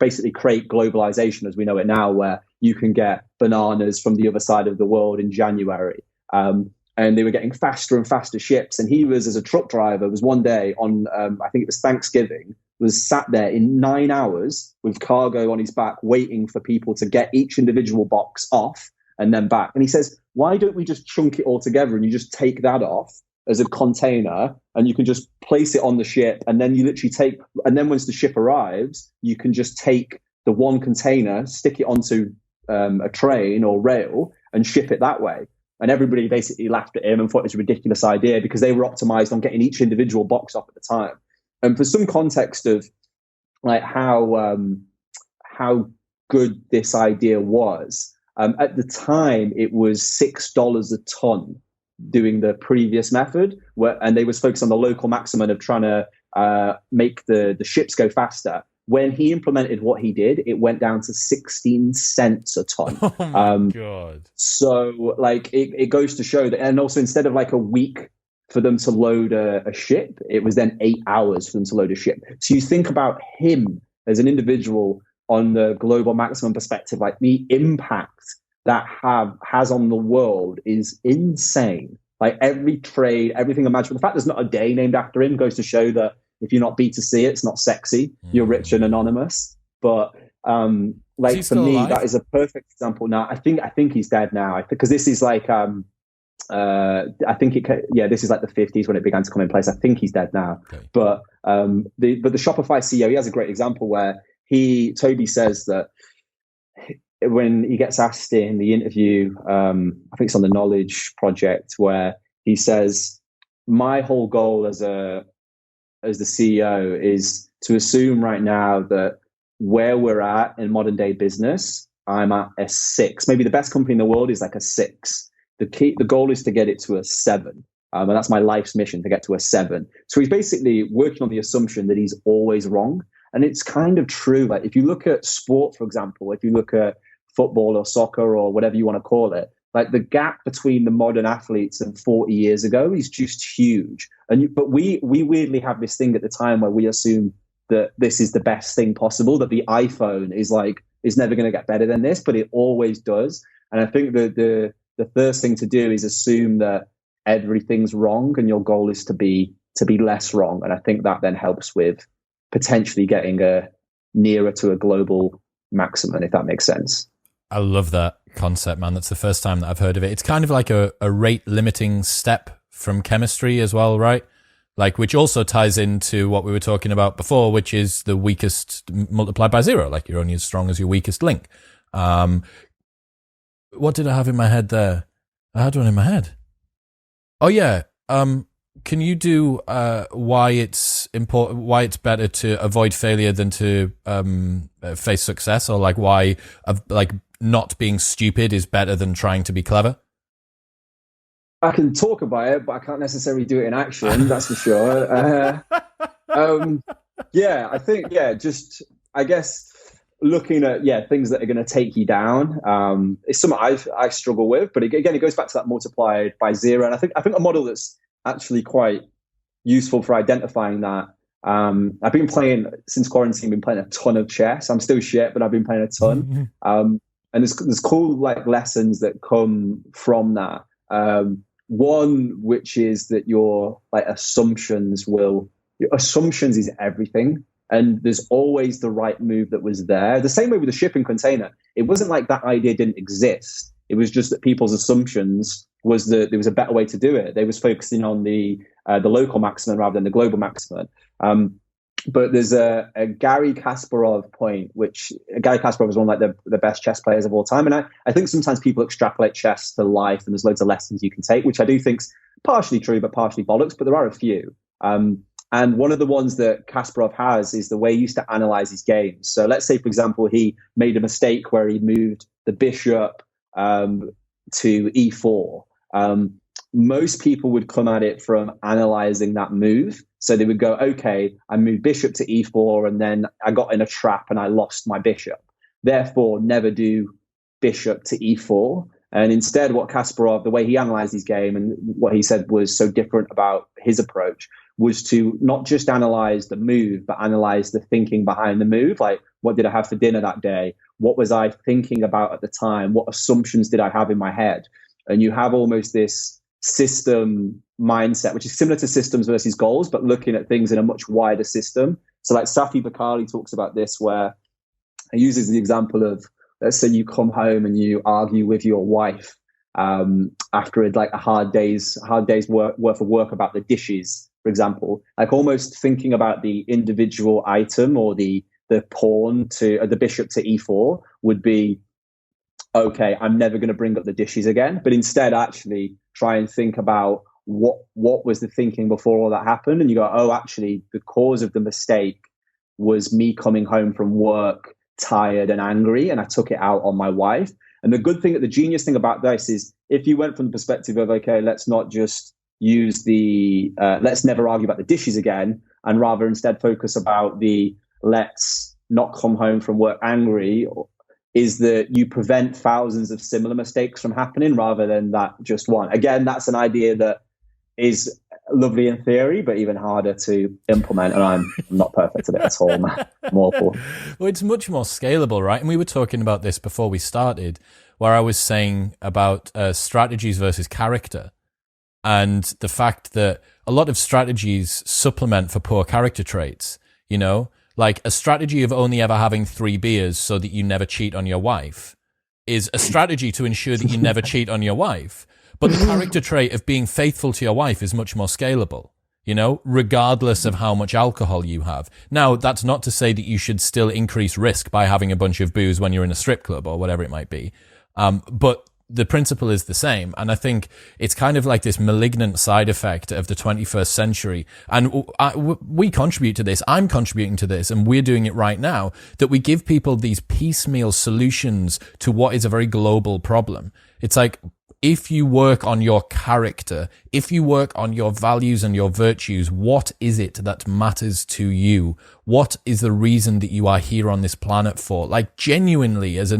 basically create globalization as we know it now, where you can get bananas from the other side of the world in January. And they were getting faster and faster ships. And he was, as a truck driver, was one day on, I think it was Thanksgiving, was sat there in 9 hours with cargo on his back, waiting for people to get each individual box off and then back. And he says, why don't we just chunk it all together and you just take that off as a container and you can just place it on the ship, and then you literally and then once the ship arrives, you can just take the one container, stick it onto a train or rail and ship it that way. And everybody basically laughed at him and thought it was a ridiculous idea because they were optimized on getting each individual box off at the time. And for some context of like how good this idea was, at the time it was $6 a ton doing the previous method, and they was focused on the local maximum of trying to make the ships go faster. When he implemented what he did, it went down to 16 cents a ton. Oh my God. So like it goes to show that, and also instead of like a week for them to load a ship, it was then 8 hours for them to load a ship. So you think about him as an individual on the global maximum perspective, like the impact that has on the world is insane. Like every trade, everything imaginable. The fact there's not a day named after him goes to show that if you're not B2C, it's not sexy. You're rich and anonymous. But like for me, alive? that is a perfect example. Now, I think he's dead now, because this is like this is like the 50s when it began to come in place. I think he's dead now. Okay. But the Shopify CEO, he has a great example where Toby says that when he gets asked in the interview, I think it's on the Knowledge Project, where he says, my whole goal as the CEO is to assume right now that where we're at in modern day business, I'm at a 6. Maybe the best company in the world is like a 6. The goal is to get it to a 7. And that's my life's mission, to get to a 7. So he's basically working on the assumption that he's always wrong. And it's kind of true. Like if you look at sport, for example, if you look at football or soccer or whatever you want to call it, like the gap between the modern athletes and 40 years ago is just huge. But we weirdly have this thing at the time where we assume that this is the best thing possible, that the iPhone is never going to get better than this, but it always does. And I think that the first thing to do is assume that everything's wrong and your goal is to be less wrong. And I think that then helps with potentially getting nearer to a global maximum, if that makes sense. I love that concept, man. That's the first time that I've heard of it. It's kind of like a rate limiting step from chemistry as well, right? like, which also ties into what we were talking about before, which is the weakest multiplied by 0. Like, you're only as strong as your weakest link. What did I have in my head there? I had one in my head. Oh yeah. Can you do why it's important? Why it's better to avoid failure than to face success, or like why not being stupid is better than trying to be clever? I can talk about it, but I can't necessarily do it in action. That's for sure. I think just I guess looking at things that are going to take you down is something I struggle with. But again, it goes back to that multiplied by 0, and I think a model that's actually quite useful for identifying that. I've been playing since quarantine. Been playing a ton of chess. I'm still shit, but I've been playing a ton. And there's cool like lessons that come from that. One, which is that your assumptions is everything. And there's always the right move that was there. The same way with the shipping container. It wasn't like that idea didn't exist. It was just that people's assumptions was that there was a better way to do it. They was focusing on the local maximum rather than the global maximum. But there's a Garry Kasparov point, which Garry Kasparov is one of the best chess players of all time. And I think sometimes people extrapolate chess to life, and there's loads of lessons you can take, which I do think's partially true, but partially bollocks. But there are a few. And one of the ones that Kasparov has is the way he used to analyze his games. So let's say, for example, he made a mistake where he moved the bishop to e4. Most people would come at it from analyzing that move. So they would go, okay, I moved bishop to e4, and then I got in a trap and I lost my bishop. Therefore, never do bishop to e4. And instead, what Kasparov, the way he analyzed his game and what he said was so different about his approach was to not just analyze the move, but analyze the thinking behind the move. Like, what did I have for dinner that day? What was I thinking about at the time? What assumptions did I have in my head? And you have almost this system mindset, which is similar to systems versus goals, but looking at things in a much wider system. So like Safi Bakali talks about this, where he uses the example of, let's say you come home and you argue with your wife after a hard day's worth of work about the dishes, for example, like almost thinking about the individual item or the pawn to the bishop to e4 would be, okay, I'm never going to bring up the dishes again. But instead, actually try and think about what was the thinking before all that happened. And you go, oh, actually, the cause of the mistake was me coming home from work tired and angry, and I took it out on my wife. And the genius thing about this is if you went from the perspective of, okay, let's not just use let's never argue about the dishes again, and rather instead focus about let's not come home from work angry, is that you prevent thousands of similar mistakes from happening rather than that just one. Again, that's an idea that is lovely in theory, but even harder to implement. And I'm not perfect at it at all. I'm awful. Well, it's much more scalable, right? And we were talking about this before we started, where I was saying about strategies versus character, and the fact that a lot of strategies supplement for poor character traits, you know? Like a strategy of only ever having 3 beers so that you never cheat on your wife is a strategy to ensure that you never cheat on your wife. But the character trait of being faithful to your wife is much more scalable, you know, regardless of how much alcohol you have. Now, that's not to say that you should still increase risk by having a bunch of booze when you're in a strip club or whatever it might be. But the principle is the same. And I think it's kind of like this malignant side effect of the 21st century. And we contribute to this. I'm contributing to this, and we're doing it right now, that we give people these piecemeal solutions to what is a very global problem. It's like, if you work on your character, if you work on your values and your virtues, what is it that matters to you? What is the reason that you are here on this planet for? Like, genuinely, as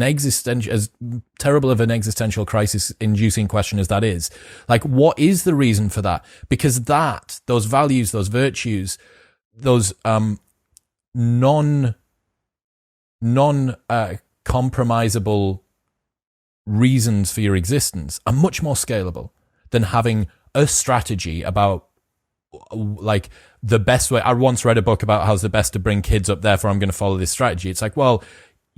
terrible of an existential crisis inducing question as that is, like, what is the reason for that? Because those values, those virtues, those non-compromisable reasons for your existence are much more scalable than having a strategy about like the best way. I once read a book about how's the best to bring kids up, therefore I'm going to follow this strategy. It's like, well,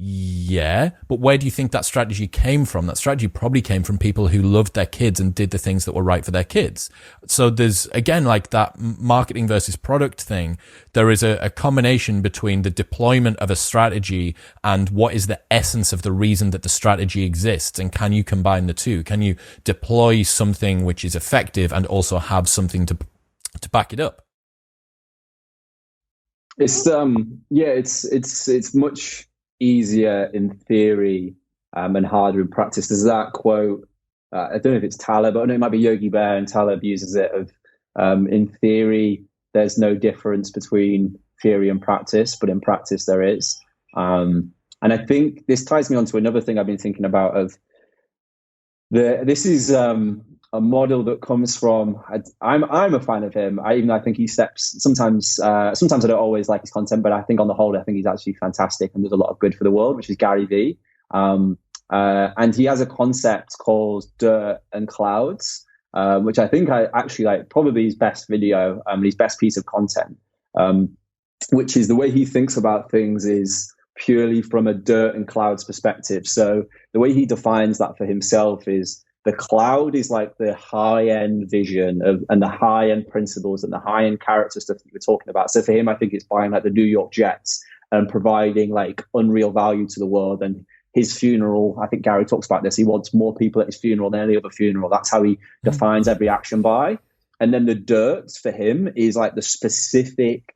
Yeah, but where do you think that strategy came from? That strategy probably came from people who loved their kids and did the things that were right for their kids. So there's, again, like that marketing versus product thing. There is a combination between the deployment of a strategy and what is the essence of the reason that the strategy exists. And can you combine the two? Can you deploy something which is effective and also have something to back it up? It's it's much easier in theory and harder in practice. There's that quote, I don't know if it's Taleb, but I know it might be Yogi Bear, and Taleb uses it of, in theory, there's no difference between theory and practice, but in practice there is. And I think this ties me on to another thing I've been thinking about of this is a model that comes from, I'm a fan of him. I think he steps sometimes I don't always like his content, but I think on the whole, I think he's actually fantastic and does a lot of good for the world, which is Gary Vee. And he has a concept called dirt and clouds, which I think I actually like, probably his best video, his best piece of content, which is the way he thinks about things is purely from a dirt and clouds perspective. So the way he defines that for himself is, the cloud is like the high-end vision of, and the high-end principles and the high-end character stuff that you were talking about. So for him, I think it's buying like the New York Jets and providing like unreal value to the world. And his funeral, I think Gary talks about this, he wants more people at his funeral than any other funeral. That's how he defines every action by. And then the dirt for him is like the specific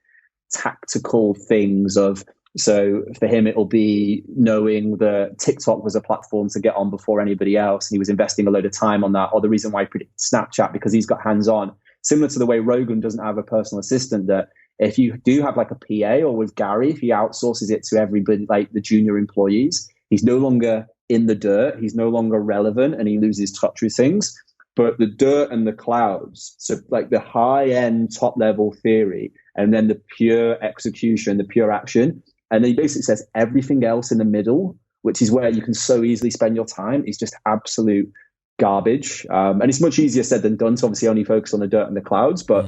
tactical things of, so for him, it'll be knowing that TikTok was a platform to get on before anybody else, and he was investing a load of time on that. Or the reason why he predicted Snapchat, because he's got hands-on. Similar to the way Rogan doesn't have a personal assistant, that if you do have like a PA, or with Gary, if he outsources it to everybody, like the junior employees, he's no longer in the dirt, he's no longer relevant, and he loses touch with things. But the dirt and the clouds, so like the high-end top-level theory, and then the pure execution, the pure action. And then he basically says everything else in the middle, which is where you can so easily spend your time, is just absolute garbage. And it's much easier said than done to obviously only focus on the dirt and the clouds, but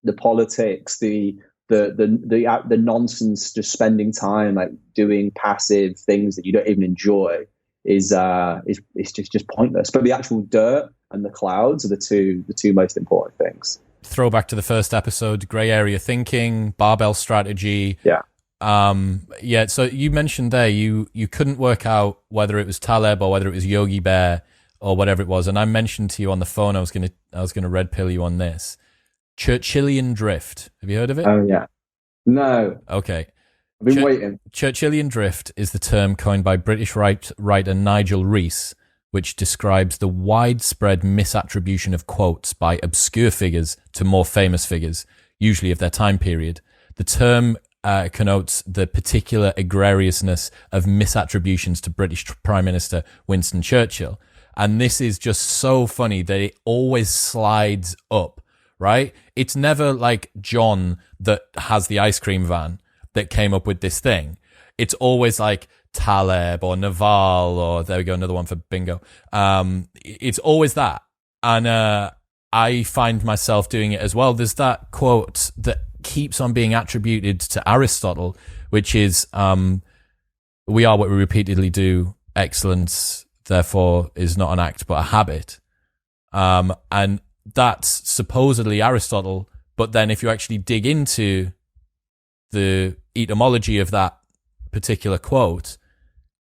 the politics, the nonsense, just spending time like doing passive things that you don't even enjoy is just pointless. But the actual dirt and the clouds are the two most important things. Throwback to the first episode, gray area thinking, barbell strategy. Yeah. So you mentioned there you couldn't work out whether it was Taleb or whether it was Yogi Bear or whatever it was, and I mentioned to you on the phone I was gonna red pill you on this. Churchillian drift. Have you heard of it? Oh yeah. No. Okay. I've been waiting. Churchillian drift is the term coined by British writer Nigel Rees, which describes the widespread misattribution of quotes by obscure figures to more famous figures, usually of their time period. The term connotes the particular egregiousness of misattributions to British Prime Minister Winston Churchill. And this is just so funny that it always slides up, right? It's never like John that has the ice cream van that came up with this thing. It's always like Taleb or Naval, or there we go, another one for bingo. It's always that. And I find myself doing it as well. There's that quote that keeps on being attributed to Aristotle, which is, we are what we repeatedly do. Excellence, therefore, is not an act, but a habit. And that's supposedly Aristotle. But then if you actually dig into the etymology of that particular quote,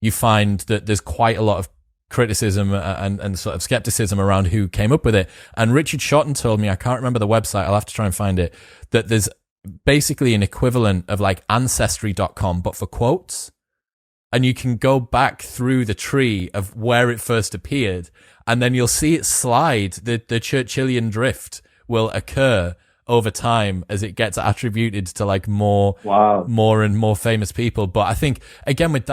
you find that there's quite a lot of criticism and sort of skepticism around who came up with it. And Richard Shotton told me, I can't remember the website, I'll have to try and find it, that there's basically an equivalent of like ancestry.com, but for quotes. And you can go back through the tree of where it first appeared, and then you'll see it slide. The Churchillian drift will occur over time as it gets attributed to like more and more famous people. But I think, again, with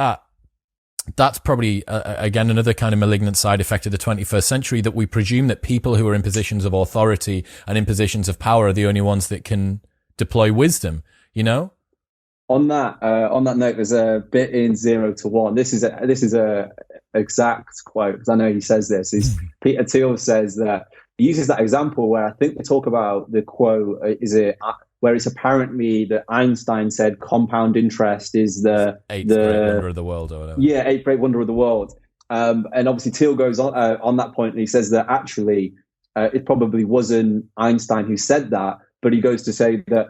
that's probably, again, another kind of malignant side effect of the 21st century, that we presume that people who are in positions of authority and in positions of power are the only ones that can deploy wisdom, you know? On that note, there's a bit in 0 to 1. This is a exact quote, because I know he says this. Peter Thiel says that he uses that example where I think they talk about the quote, is it whereas apparently that Einstein said compound interest is the eighth great wonder of the world or whatever. Yeah, eighth great wonder of the world. And obviously Thiel goes on that point, and he says that actually it probably wasn't Einstein who said that, but he goes to say that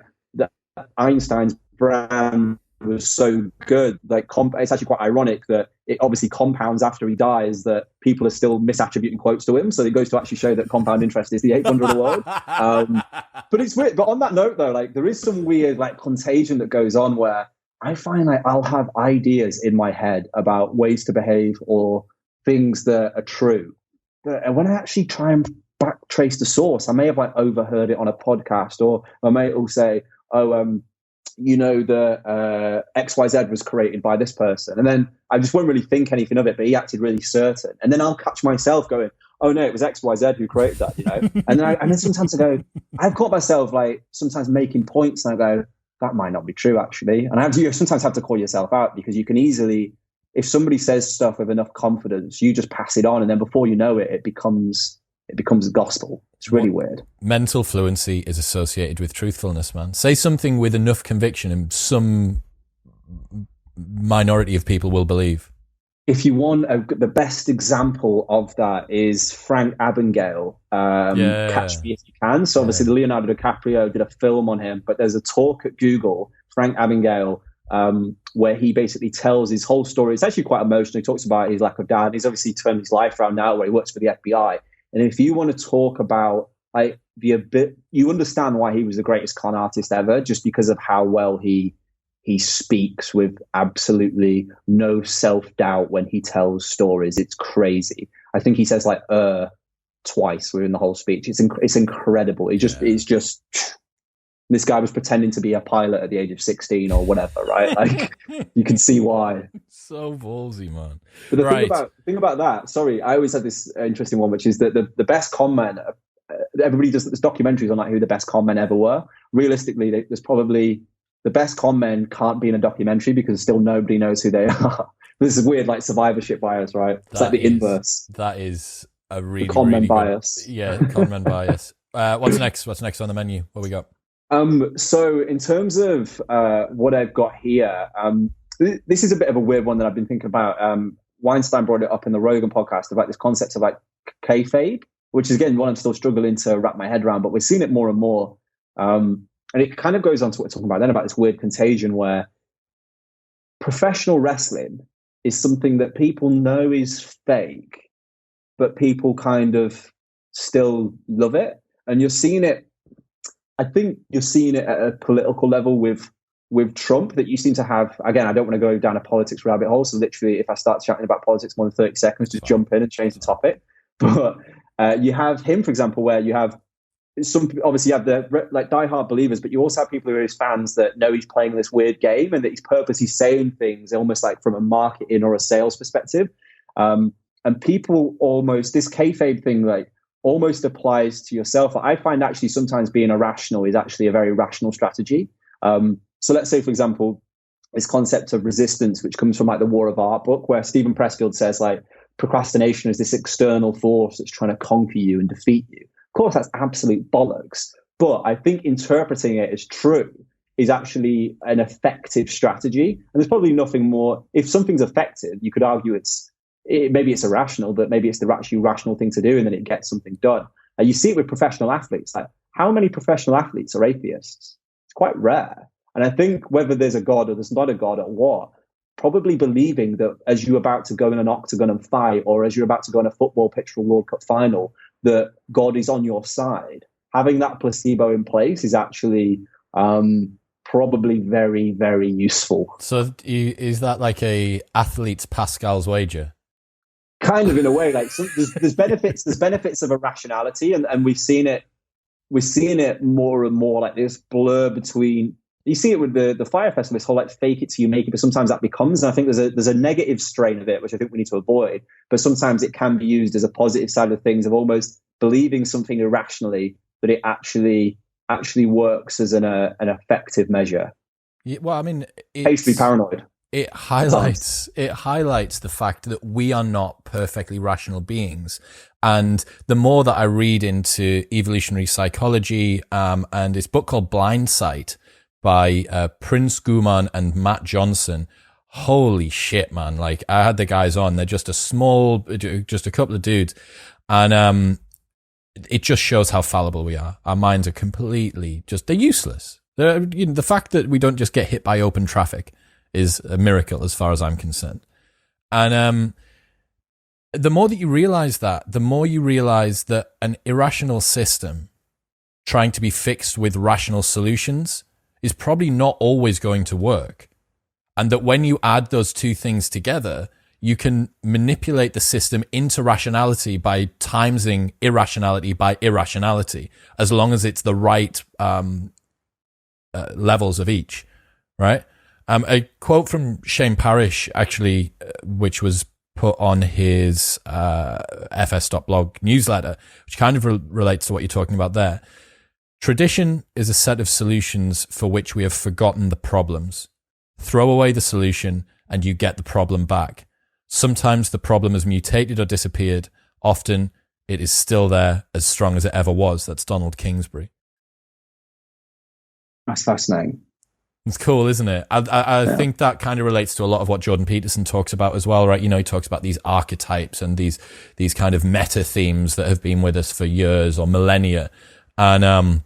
Einstein's brand was so good, like it's actually quite ironic that it obviously compounds after he dies, that people are still misattributing quotes to him. So it goes to actually show that compound interest is the eighth wonder of the world. But it's weird. But on that note, though, like there is some weird like contagion that goes on where I find like I'll have ideas in my head about ways to behave or things that are true, and when I actually try and back trace the source, I may have like overheard it on a podcast, or my mate will say, "Oh, the XYZ was created by this person," and then I just won't really think anything of it, but he acted really certain, and then I'll catch myself going, "Oh no, it was XYZ who created that," and then sometimes I go, I've caught myself like sometimes making points, and I go, that might not be true actually, and you sometimes have to call yourself out, because you can easily, if somebody says stuff with enough confidence, you just pass it on, and then before you know it, it becomes gospel. It's really weird. Mental fluency is associated with truthfulness, man. Say something with enough conviction and some minority of people will believe. If you want, the best example of that is Frank Abagnale, Catch Me If You Can. So obviously Leonardo DiCaprio did a film on him, but there's a talk at Google, Frank Abagnale, where he basically tells his whole story. It's actually quite emotional. He talks about his lack of dad. He's obviously turned his life around now, where he works for the FBI. And if you want to talk about like you understand why he was the greatest con artist ever, just because of how well he speaks with absolutely no self-doubt when he tells stories. It's crazy. I think he says like twice within the whole speech. It's incredible. It's just this guy was pretending to be a pilot at the age of 16 or whatever, right? Like you can see why. So ballsy, man. But the thing about that, sorry, I always had this interesting one, which is that the best con men, everybody does, there's documentaries on like who the best con men ever were. Realistically, there's probably the best con men can't be in a documentary because still nobody knows who they are. This is weird, like survivorship bias, right? It's like the inverse. That is a really con men really bias. Good, yeah, con men bias. What's next? What's next on the menu? What we got? So in terms of what I've got here, this is a bit of a weird one that I've been thinking about. Weinstein brought it up in the Rogan podcast about this concept of like Kayfabe, which is again one I'm still struggling to wrap my head around, but we're seeing it more and more. And it kind of goes on to what we're talking about then, about this weird contagion where professional wrestling is something that people know is fake, but people kind of still love it. And you're seeing it, I think you're seeing it at a political level with Trump, that you seem to have, again, I don't want to go down a politics rabbit hole, so literally if I start chatting about politics more than 30 seconds, just jump in and change the topic. But you have him, for example, where you have obviously you have the like diehard believers, but you also have people who are his fans that know he's playing this weird game and that he's purposely saying things almost like from a marketing or a sales perspective. And people almost, this kayfabe thing, like, almost applies to yourself. I find actually sometimes being irrational is actually a very rational strategy. So let's say, for example, this concept of resistance, which comes from like the War of Art book, where Stephen Pressfield says like procrastination is this external force that's trying to conquer you and defeat you. Of course, that's absolute bollocks. But I think interpreting it as true is actually an effective strategy. And there's probably nothing more. If something's effective, you could argue maybe it's irrational, but maybe it's the actually rational thing to do, and then it gets something done. You see it with professional athletes. Like, how many professional athletes are atheists? It's quite rare. And I think whether there's a God or there's not a God or what, probably believing that as you're about to go in an octagon and fight, or as you're about to go on a football pitch for a World Cup final, that God is on your side, having that placebo in place is actually probably very, very useful. So is that like a athlete's Pascal's wager? Kind of, in a way. Like there's benefits. There's benefits of irrationality, and we've seen it. We're seeing it more and more, like this blur between. You see it with the Fire Festival, this whole like fake it till you make it, but sometimes that becomes. And I think there's a negative strain of it, which I think we need to avoid. But sometimes it can be used as a positive side of things, of almost believing something irrationally, but it actually works as an effective measure. Yeah, well, I mean, it's to be paranoid. it highlights the fact that we are not perfectly rational beings. And the more that I read into evolutionary psychology, and this book called Blind Sight by Prince Guman and Matt Johnson, holy shit, man. Like, I had the guys on, they're just a couple of dudes. And it just shows how fallible we are. Our minds are completely they're useless. The fact that we don't just get hit by open traffic is a miracle as far as I'm concerned. And the more that you realize that, the more you realize that an irrational system trying to be fixed with rational solutions is probably not always going to work. And that when you add those two things together, you can manipulate the system into rationality by timesing irrationality by irrationality, as long as it's the right levels of each, right? A quote from Shane Parrish, actually, which was put on his fs.blog newsletter, which kind of relates to what you're talking about there. Tradition is a set of solutions for which we have forgotten the problems. Throw away the solution and you get the problem back. Sometimes the problem has mutated or disappeared. Often it is still there, as strong as it ever was. That's Donald Kingsbury. That's fascinating. It's cool, isn't it? I think that kind of relates to a lot of what Jordan Peterson talks about as well, right? You know, he talks about these archetypes and these kind of meta themes that have been with us for years or millennia. And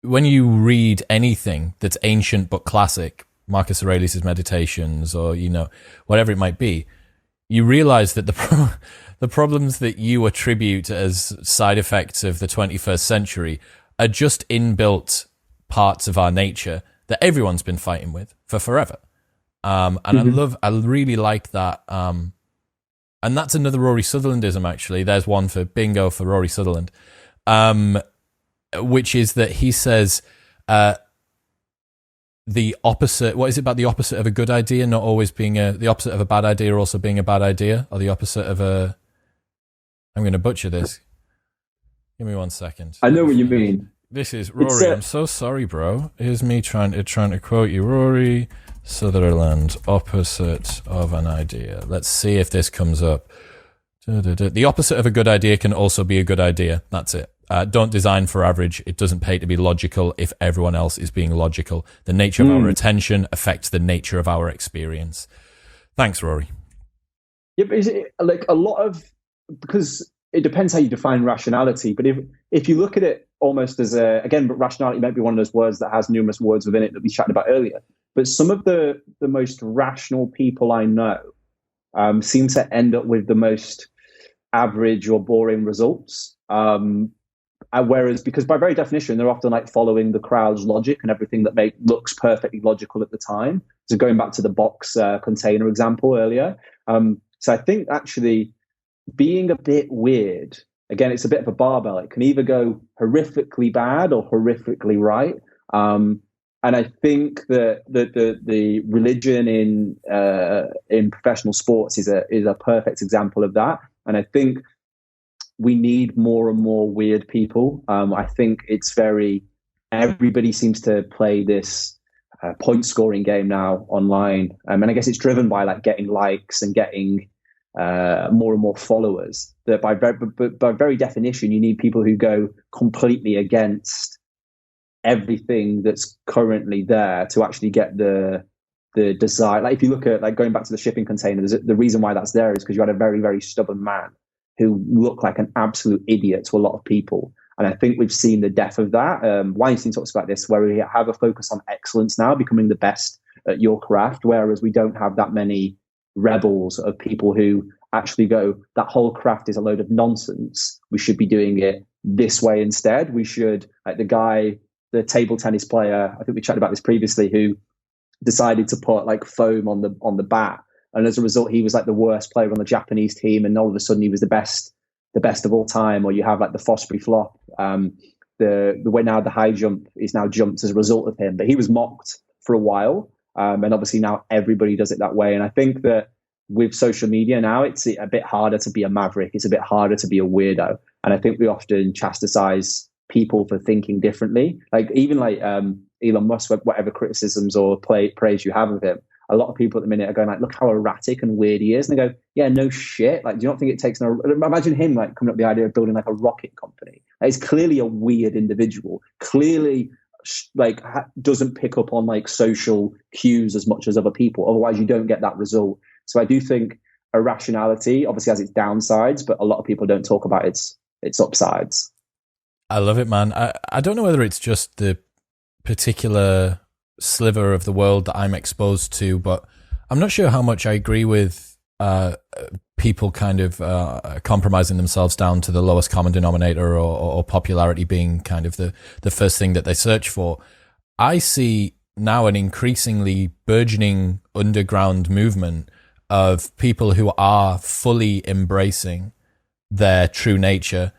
when you read anything that's ancient but classic, Marcus Aurelius' Meditations, or, you know, whatever it might be, you realize that the problems that you attribute as side effects of the 21st century are just inbuilt parts of our nature that everyone's been fighting with for forever. And I really like that. And that's another Rory Sutherlandism, actually. There's one for bingo for Rory Sutherland, which is that he says, the opposite, what is it about the opposite of a good idea not always being the opposite of a bad idea also being a bad idea, or the opposite of I'm going to butcher this. Give me 1 second. I know what you mean. This is Rory. I'm so sorry, bro. Here's me trying to quote you. Rory Sutherland, opposite of an idea. Let's see if this comes up. The opposite of a good idea can also be a good idea. That's it. Don't design for average. It doesn't pay to be logical if everyone else is being logical. The nature of our attention affects the nature of our experience. Thanks, Rory. Yeah, but is it like a lot of, because it depends how you define rationality, but if you look at it almost as but rationality might be one of those words that has numerous words within it that we chatted about earlier. But some of the most rational people I know seem to end up with the most average or boring results. Whereas, because by very definition, they're often like following the crowd's logic and everything that looks perfectly logical at the time. So going back to the box container example earlier. So I think actually being a bit weird, again, it's a bit of a barbell. It can either go horrifically bad or horrifically right. And I think that the religion in professional sports is a perfect example of that. And I think we need more and more weird people. I think everybody seems to play this point scoring game now online. And I guess it's driven by like getting likes and getting more and more followers. That by very definition, you need people who go completely against everything that's currently there to actually get the desire. Like if you look at like going back to the shipping container, the reason why that's there is because you had a very, very stubborn man who looked like an absolute idiot to a lot of people. And I think we've seen the death of that. Weinstein talks about this, where we have a focus on excellence now, becoming the best at your craft, whereas we don't have that many rebels of people who actually go, that whole craft is a load of nonsense. We should be doing it this way instead. We should, like the table tennis player, I think we chatted about this previously, who decided to put like foam on the bat. And as a result, he was like the worst player on the Japanese team. And all of a sudden he was the best of all time. Or you have like the Fosbury flop. The way now the high jump is now jumped as a result of him. But he was mocked for a while. And obviously now everybody does it that way. And I think that with social media now, it's a bit harder to be a maverick. It's a bit harder to be a weirdo. And I think we often chastise people for thinking differently. Like even like Elon Musk, whatever criticisms or praise you have of him, a lot of people at the minute are going like, look how erratic and weird he is. And they go, yeah, no shit. Like, do you not think it takes imagine him like coming up with the idea of building like a rocket company. Like, he's clearly a weird individual, clearly like doesn't pick up on like social cues as much as other people. Otherwise you don't get that result. So I do think irrationality obviously has its downsides, but a lot of people don't talk about its upsides. I love it, man. I don't know whether it's just the particular sliver of the world that I'm exposed to, but I'm not sure how much I agree with people kind of compromising themselves down to the lowest common denominator or popularity being kind of the first thing that they search for. I see now an increasingly burgeoning underground movement of people who are fully embracing their true nature,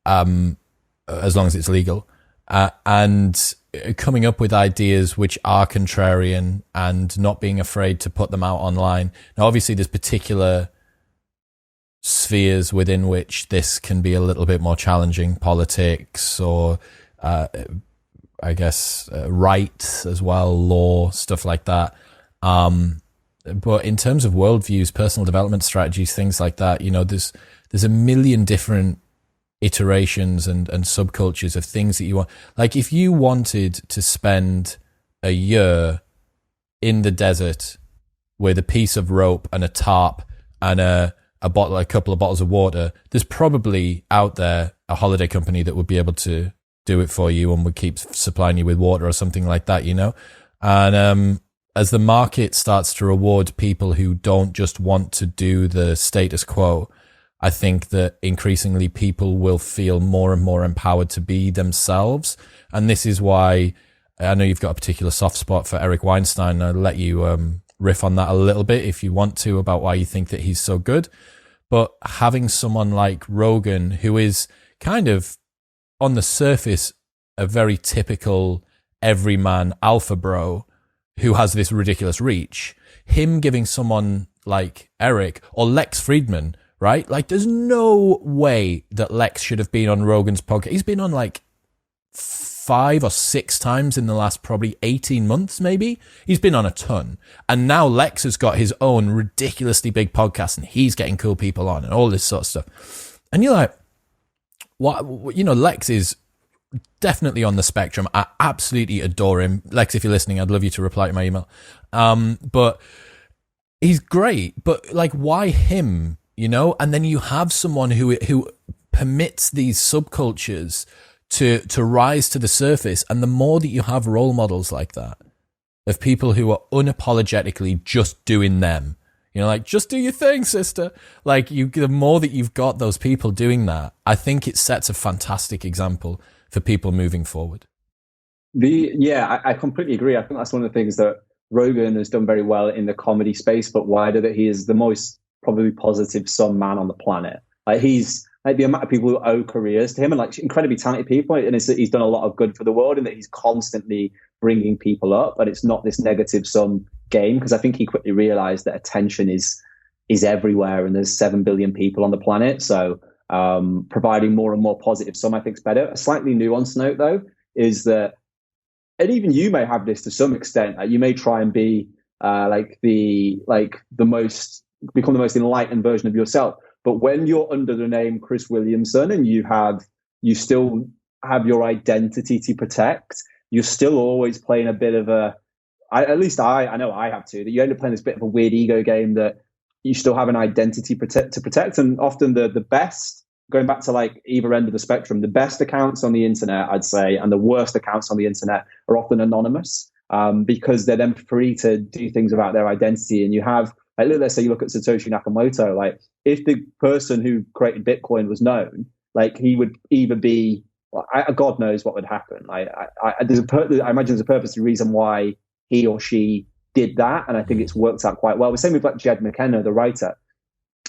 as long as it's legal, and coming up with ideas which are contrarian and not being afraid to put them out online. Now, obviously, there's particular spheres within which this can be a little bit more challenging, politics or, I guess, rights as well, law, stuff like that. But in terms of worldviews, personal development strategies, things like that, you know, there's a million different iterations and subcultures of things that you want. Like, if you wanted to spend a year in the desert with a piece of rope and a tarp and a couple of bottles of water, there's probably out there a holiday company that would be able to do it for you and would keep supplying you with water or something like that, you know? And as the market starts to reward people who don't just want to do the status quo, I think that increasingly people will feel more and more empowered to be themselves. And this is why I know you've got a particular soft spot for Eric Weinstein. I'll let you riff on that a little bit if you want to, about why you think that he's so good. But having someone like Rogan, who is kind of on the surface a very typical everyman alpha bro who has this ridiculous reach, him giving someone like Eric or Lex Friedman, right? Like, there's no way that Lex should have been on Rogan's podcast. He's been on like 5 or 6 times in the last probably 18 months, maybe. He's been on a ton. And now Lex has got his own ridiculously big podcast and he's getting cool people on and all this sort of stuff. And you're like, what? You know, Lex is definitely on the spectrum. I absolutely adore him. Lex, if you're listening, I'd love you to reply to my email. But he's great. But like, why him? You know, and then you have someone who permits these subcultures to rise to the surface. And the more that you have role models like that, of people who are unapologetically just doing them, you know, like, just do your thing, sister. Like, the more that you've got those people doing that, I think it sets a fantastic example for people moving forward. I completely agree. I think that's one of the things that Rogan has done very well in the comedy space, but wider, that he is the most probably positive some man on the planet. Like, he's like, the amount of people who owe careers to him and like incredibly talented people, and he's done a lot of good for the world, and that he's constantly bringing people up, but it's not this negative sum game, because I think he quickly realized that attention is everywhere and there's 7 billion people on the planet. So providing more and more positive sum, I think, is better. A slightly nuanced note though is that, and even you may have this to some extent, you may try and be become the most enlightened version of yourself. But when you're under the name Chris Williamson and you still have your identity to protect, you're still always playing a bit of at least I know I have to, that you end up playing this bit of a weird ego game, that you still have an identity to protect. And often the best, going back to like either end of the spectrum, the best accounts on the internet, I'd say, and the worst accounts on the internet are often anonymous, because they're then free to do things about their identity. And you have, like, let's say you look at Satoshi Nakamoto, like, if the person who created Bitcoin was known, like, he would either be, God knows what would happen. I imagine there's a purposeful reason why he or she did that, and I think it's worked out quite well. The same with like Jed McKenna, the writer.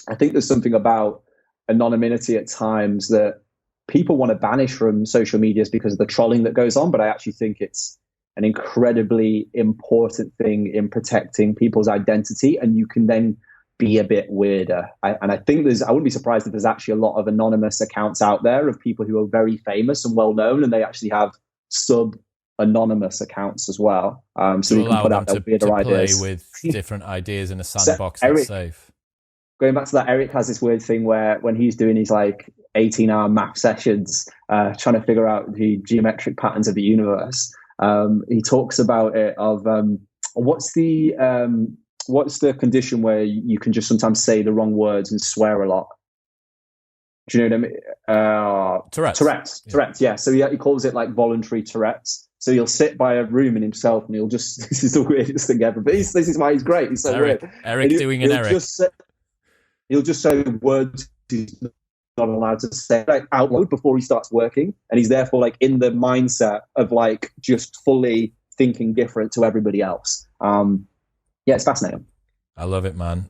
I think there's something about anonymity at times that people want to banish from social medias because of the trolling that goes on, but I actually think it's an incredibly important thing in protecting people's identity, and you can then be a bit weirder. I think I wouldn't be surprised if there's actually a lot of anonymous accounts out there of people who are very famous and well known, and they actually have sub anonymous accounts as well. So we can allow put them out their to weirder play ideas. with different ideas in a So sandbox that's Eric, safe. going back to that, Eric has this weird thing where when he's doing his like 18-hour math sessions, trying to figure out the geometric patterns of the universe, he talks about it of what's the condition where you can just sometimes say the wrong words and swear a lot. Do you know what I mean? Tourette's. Yeah. So he calls it like voluntary Tourette's. So he'll sit by a room in himself and he'll just, this is the weirdest thing ever, but this is why he's great. He's so Eric, weird. Eric doing an Eric. He'll just say words he's not allowed to say like out loud before he starts working. And he's therefore like in the mindset of like just fully thinking different to everybody else. Yeah, it's fascinating. I love it, man.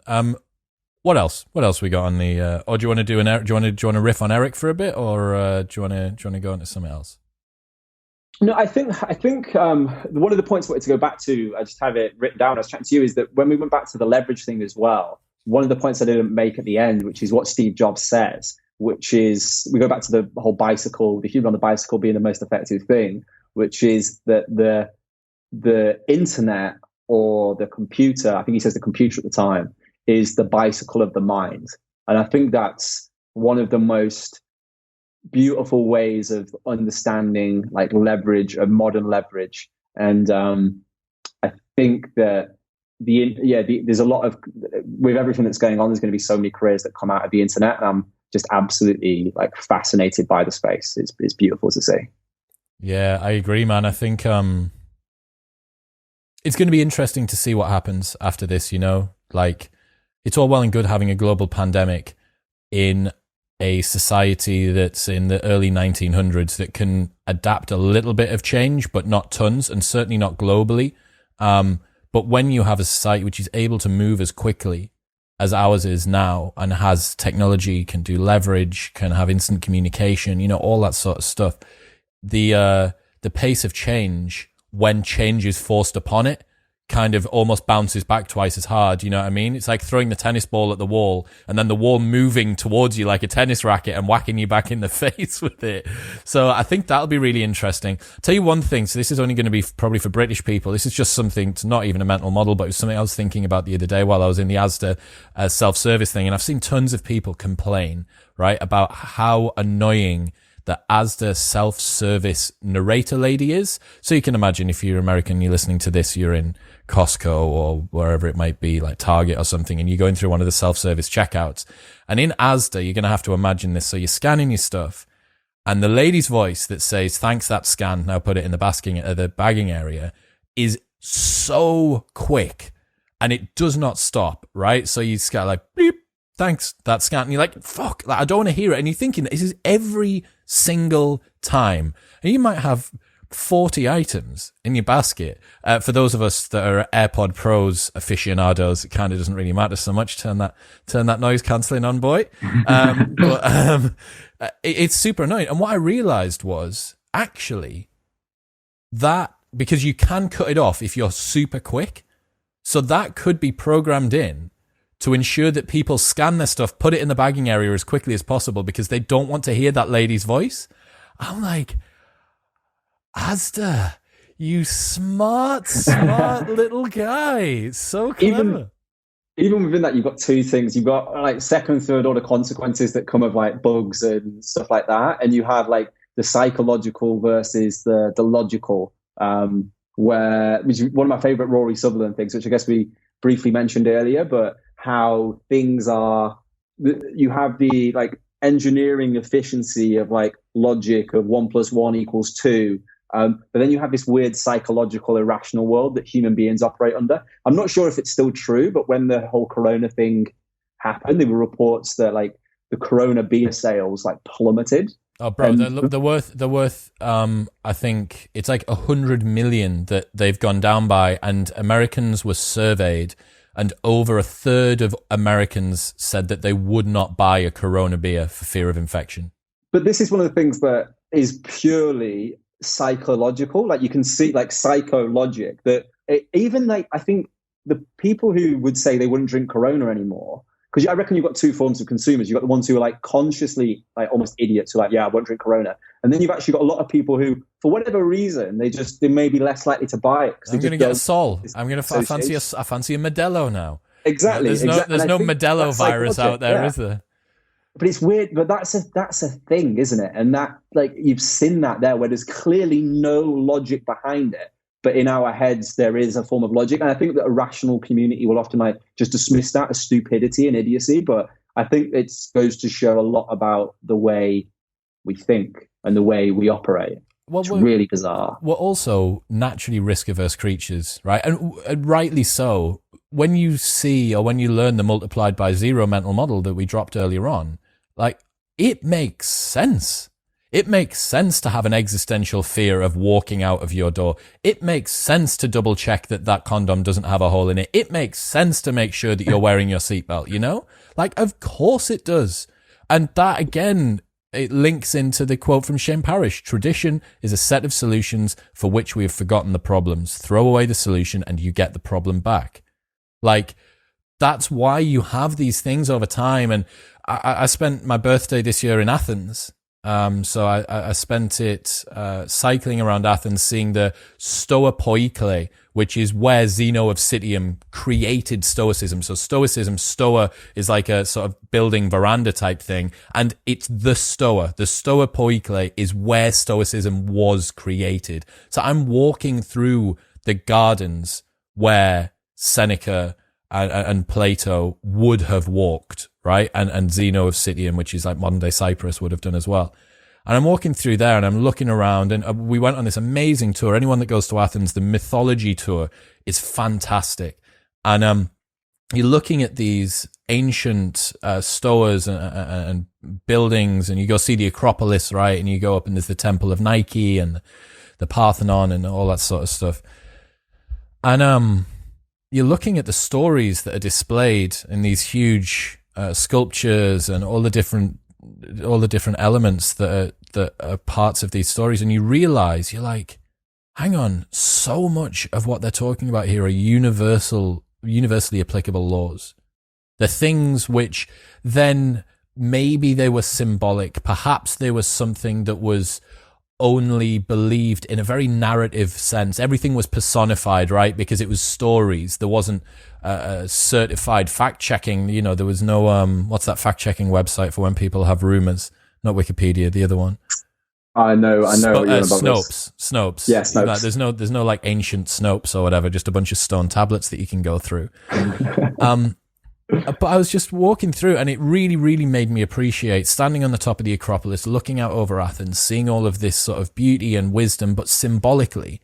What else? What else we got on the? Or do you want to do an Eric? Do you want to riff on Eric for a bit, or do you want to go into something else? No, I think one of the points I wanted to go back to, I just have it written down. I was chatting to you, is that when we went back to the leverage thing as well, one of the points I didn't make at the end, which is what Steve Jobs says, which is we go back to the whole bicycle, the human on the bicycle being the most effective thing, which is that the internet or the computer, I think he says the computer at the time, is the bicycle of the mind. And I think that's one of the most beautiful ways of understanding like leverage, of modern leverage. And I think that there's a lot of, with everything that's going on, there's going to be so many careers that come out of the internet. And I'm just absolutely like fascinated by the space. It's beautiful to see. Yeah, I agree, man. I think it's going to be interesting to see what happens after this, you know, like it's all well and good having a global pandemic in a society that's in the early 1900s that can adapt a little bit of change, but not tons, and certainly not globally. But when you have a society which is able to move as quickly as ours is now and has technology, can do leverage, can have instant communication, you know, all that sort of stuff, the pace of change when change is forced upon it kind of almost bounces back twice as hard. You know what I mean? It's like throwing the tennis ball at the wall and then the wall moving towards you like a tennis racket and whacking you back in the face with it. So I think that'll be really interesting. I'll tell you one thing. So this is only going to be probably for British people. This is just something, it's not even a mental model, but it was something I was thinking about the other day while I was in the Asda self-service thing. And I've seen tons of people complain, right, about how annoying the Asda self-service narrator lady is. So you can imagine if you're American, you're listening to this, you're in Costco or wherever it might be, like Target or something, and you're going through one of the self-service checkouts. And in Asda, you're going to have to imagine this. So you're scanning your stuff, and the lady's voice that says, "Thanks, that's scanned. Now put it in the bagging area," is so quick, and it does not stop, right? So you scan like, beep, thanks, that's scanned. And you're like, fuck, like, I don't want to hear it. And you're thinking, this is every single time. And you might have 40 items in your basket. For those of us that are AirPod Pros aficionados, it kind of doesn't really matter so much. Turn that noise cancelling on, boy. It's super annoying. And what I realized was actually that, because you can cut it off if you're super quick. So that could be programmed in to ensure that people scan their stuff, put it in the bagging area as quickly as possible because they don't want to hear that lady's voice. I'm like, Asda, you smart little guy. It's so clever. Even within that, you've got two things. You've got like second, third order consequences that come of like bugs and stuff like that. And you have like the psychological versus the logical, which is one of my favorite Rory Sutherland things, which I guess we briefly mentioned earlier, but how things are, you have the like engineering efficiency of like logic of 1 + 1 = 2. But then you have this weird psychological irrational world that human beings operate under. I'm not sure if it's still true, but when the whole Corona thing happened, there were reports that like the Corona beer sales like plummeted. Oh, bro, they're worth. I think it's like 100 million that they've gone down by, and Americans were surveyed, and over a third of Americans said that they would not buy a Corona beer for fear of infection. But this is one of the things that is purely psychological. Like you can see, like psychologic. That even like I think the people who would say they wouldn't drink Corona anymore, because I reckon you've got two forms of consumers. You've got the ones who are like consciously like almost idiots who are like, yeah, I won't drink Corona. And then you've actually got a lot of people who, for whatever reason, they may be less likely to buy it. I'm going to get a Sol. I fancy a Modelo now. Exactly. There's no Modelo virus out there, is there? But it's weird, but that's a thing, isn't it? And that, like, you've seen that there where there's clearly no logic behind it. But in our heads, there is a form of logic. And I think that a rational community will often like just dismiss that as stupidity and idiocy. But I think it goes to show a lot about the way we think and the way we operate. Well, it's really bizarre. We're also naturally risk-averse creatures, right? And rightly so. When you see or when you learn the multiplied by zero mental model that we dropped earlier on, like, it makes sense. It makes sense to have an existential fear of walking out of your door. It makes sense to double check that condom doesn't have a hole in it. It makes sense to make sure that you're wearing your seatbelt, you know? Like, of course it does. And that, again, it links into the quote from Shane Parrish. Tradition is a set of solutions for which we have forgotten the problems. Throw away the solution and you get the problem back. Like, that's why you have these things over time. And I spent my birthday this year in Athens. So I spent it cycling around Athens, seeing the Stoa Poikile, which is where Zeno of Citium created Stoicism. So Stoicism, Stoa is like a sort of building veranda type thing, and it's the Stoa. The Stoa Poikile is where Stoicism was created. So I'm walking through the gardens where Seneca and Plato would have walked, right? And Zeno of Citium, which is like modern day Cyprus, would have done as well. And I'm walking through there and I'm looking around, and we went on this amazing tour. Anyone that goes to Athens, the mythology tour is fantastic. And you're looking at these ancient stoas and buildings, and you go see the Acropolis, right? And you go up and there's the Temple of Nike and the Parthenon and all that sort of stuff. And you're looking at the stories that are displayed in these huge sculptures and all the different elements that are parts of these stories, and you realize, you're like, hang on, so much of what they're talking about here are universally applicable laws. The things which then maybe they were symbolic, perhaps there was something that was only believed in a very narrative sense. Everything was personified, right? Because it was stories. There wasn't certified fact-checking. You know, there was no, what's that fact-checking website for when people have rumors? Not Wikipedia, the other one. I know. Snopes. Yeah, Snopes. Like, there's no like ancient Snopes or whatever, just a bunch of stone tablets that you can go through. But I was just walking through, and it really, really made me appreciate standing on the top of the Acropolis, looking out over Athens, seeing all of this sort of beauty and wisdom, but symbolically.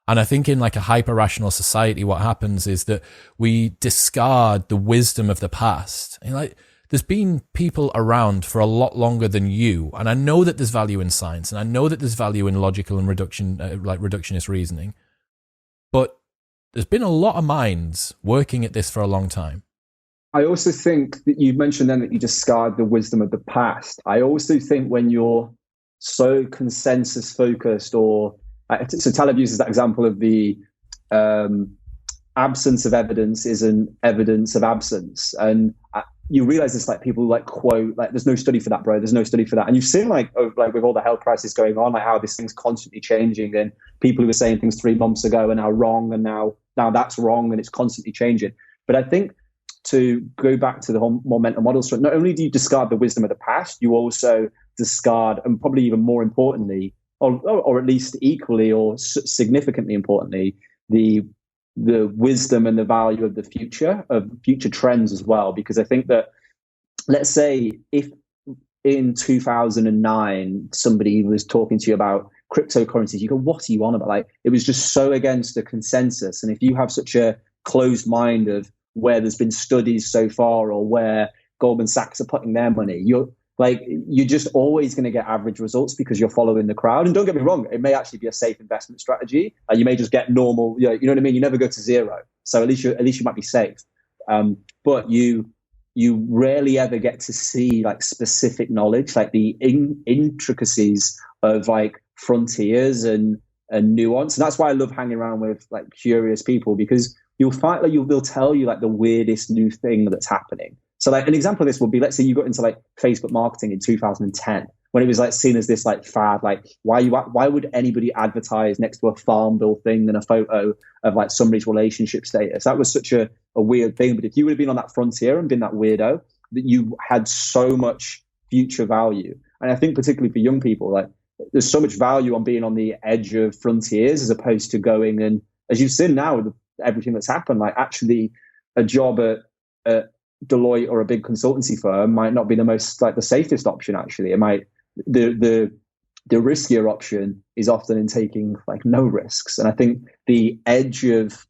And I think in like a hyper-rational society, what happens is that we discard the wisdom of the past. And like, there's been people around for a lot longer than you. And I know that there's value in science, and I know that there's value in logical and reductionist reasoning. But there's been a lot of minds working at this for a long time. I also think that you mentioned then that you discard the wisdom of the past. I also think when you're so consensus focused, or so Taleb uses that example of the absence of evidence isn't evidence of absence. And you realize this, like, people like quote, like, there's no study for that, bro. There's no study for that. And you've seen like with all the health crisis going on, like how this thing's constantly changing, and people who were saying things 3 months ago are now wrong, and now that's wrong, and it's constantly changing. But I think, to go back to the whole more mental models, so not only do you discard the wisdom of the past, you also discard, and probably even more importantly, or at least equally or significantly importantly, the wisdom and the value of the future, of future trends as well. Because I think that, let's say if in 2009 somebody was talking to you about cryptocurrencies, you go, what are you on about? Like, it was just so against the consensus. And if you have such a closed mind of where there's been studies so far, or where Goldman Sachs are putting their money, you're just always going to get average results because you're following the crowd. And don't get me wrong, it may actually be a safe investment strategy. You may just get normal, you know what I mean? You never go to zero. So at least you might be safe. But you rarely ever get to see like specific knowledge, like the intricacies of like frontiers and nuance. And that's why I love hanging around with like curious people, because you'll find like they'll tell you like the weirdest new thing that's happening. So like an example of this would be, let's say you got into like Facebook marketing in 2010, when it was like seen as this like fad, like why would anybody advertise next to a farm bill thing and a photo of like somebody's relationship status? That was such a weird thing. But if you would have been on that frontier and been that weirdo, that you had so much future value. And I think particularly for young people, like there's so much value on being on the edge of frontiers as opposed to going, and as you've seen now with everything that's happened, like actually a job at Deloitte or a big consultancy firm might not be the most like the safest option. Actually, it might, the riskier option is often in taking like no risks. And I think the edge of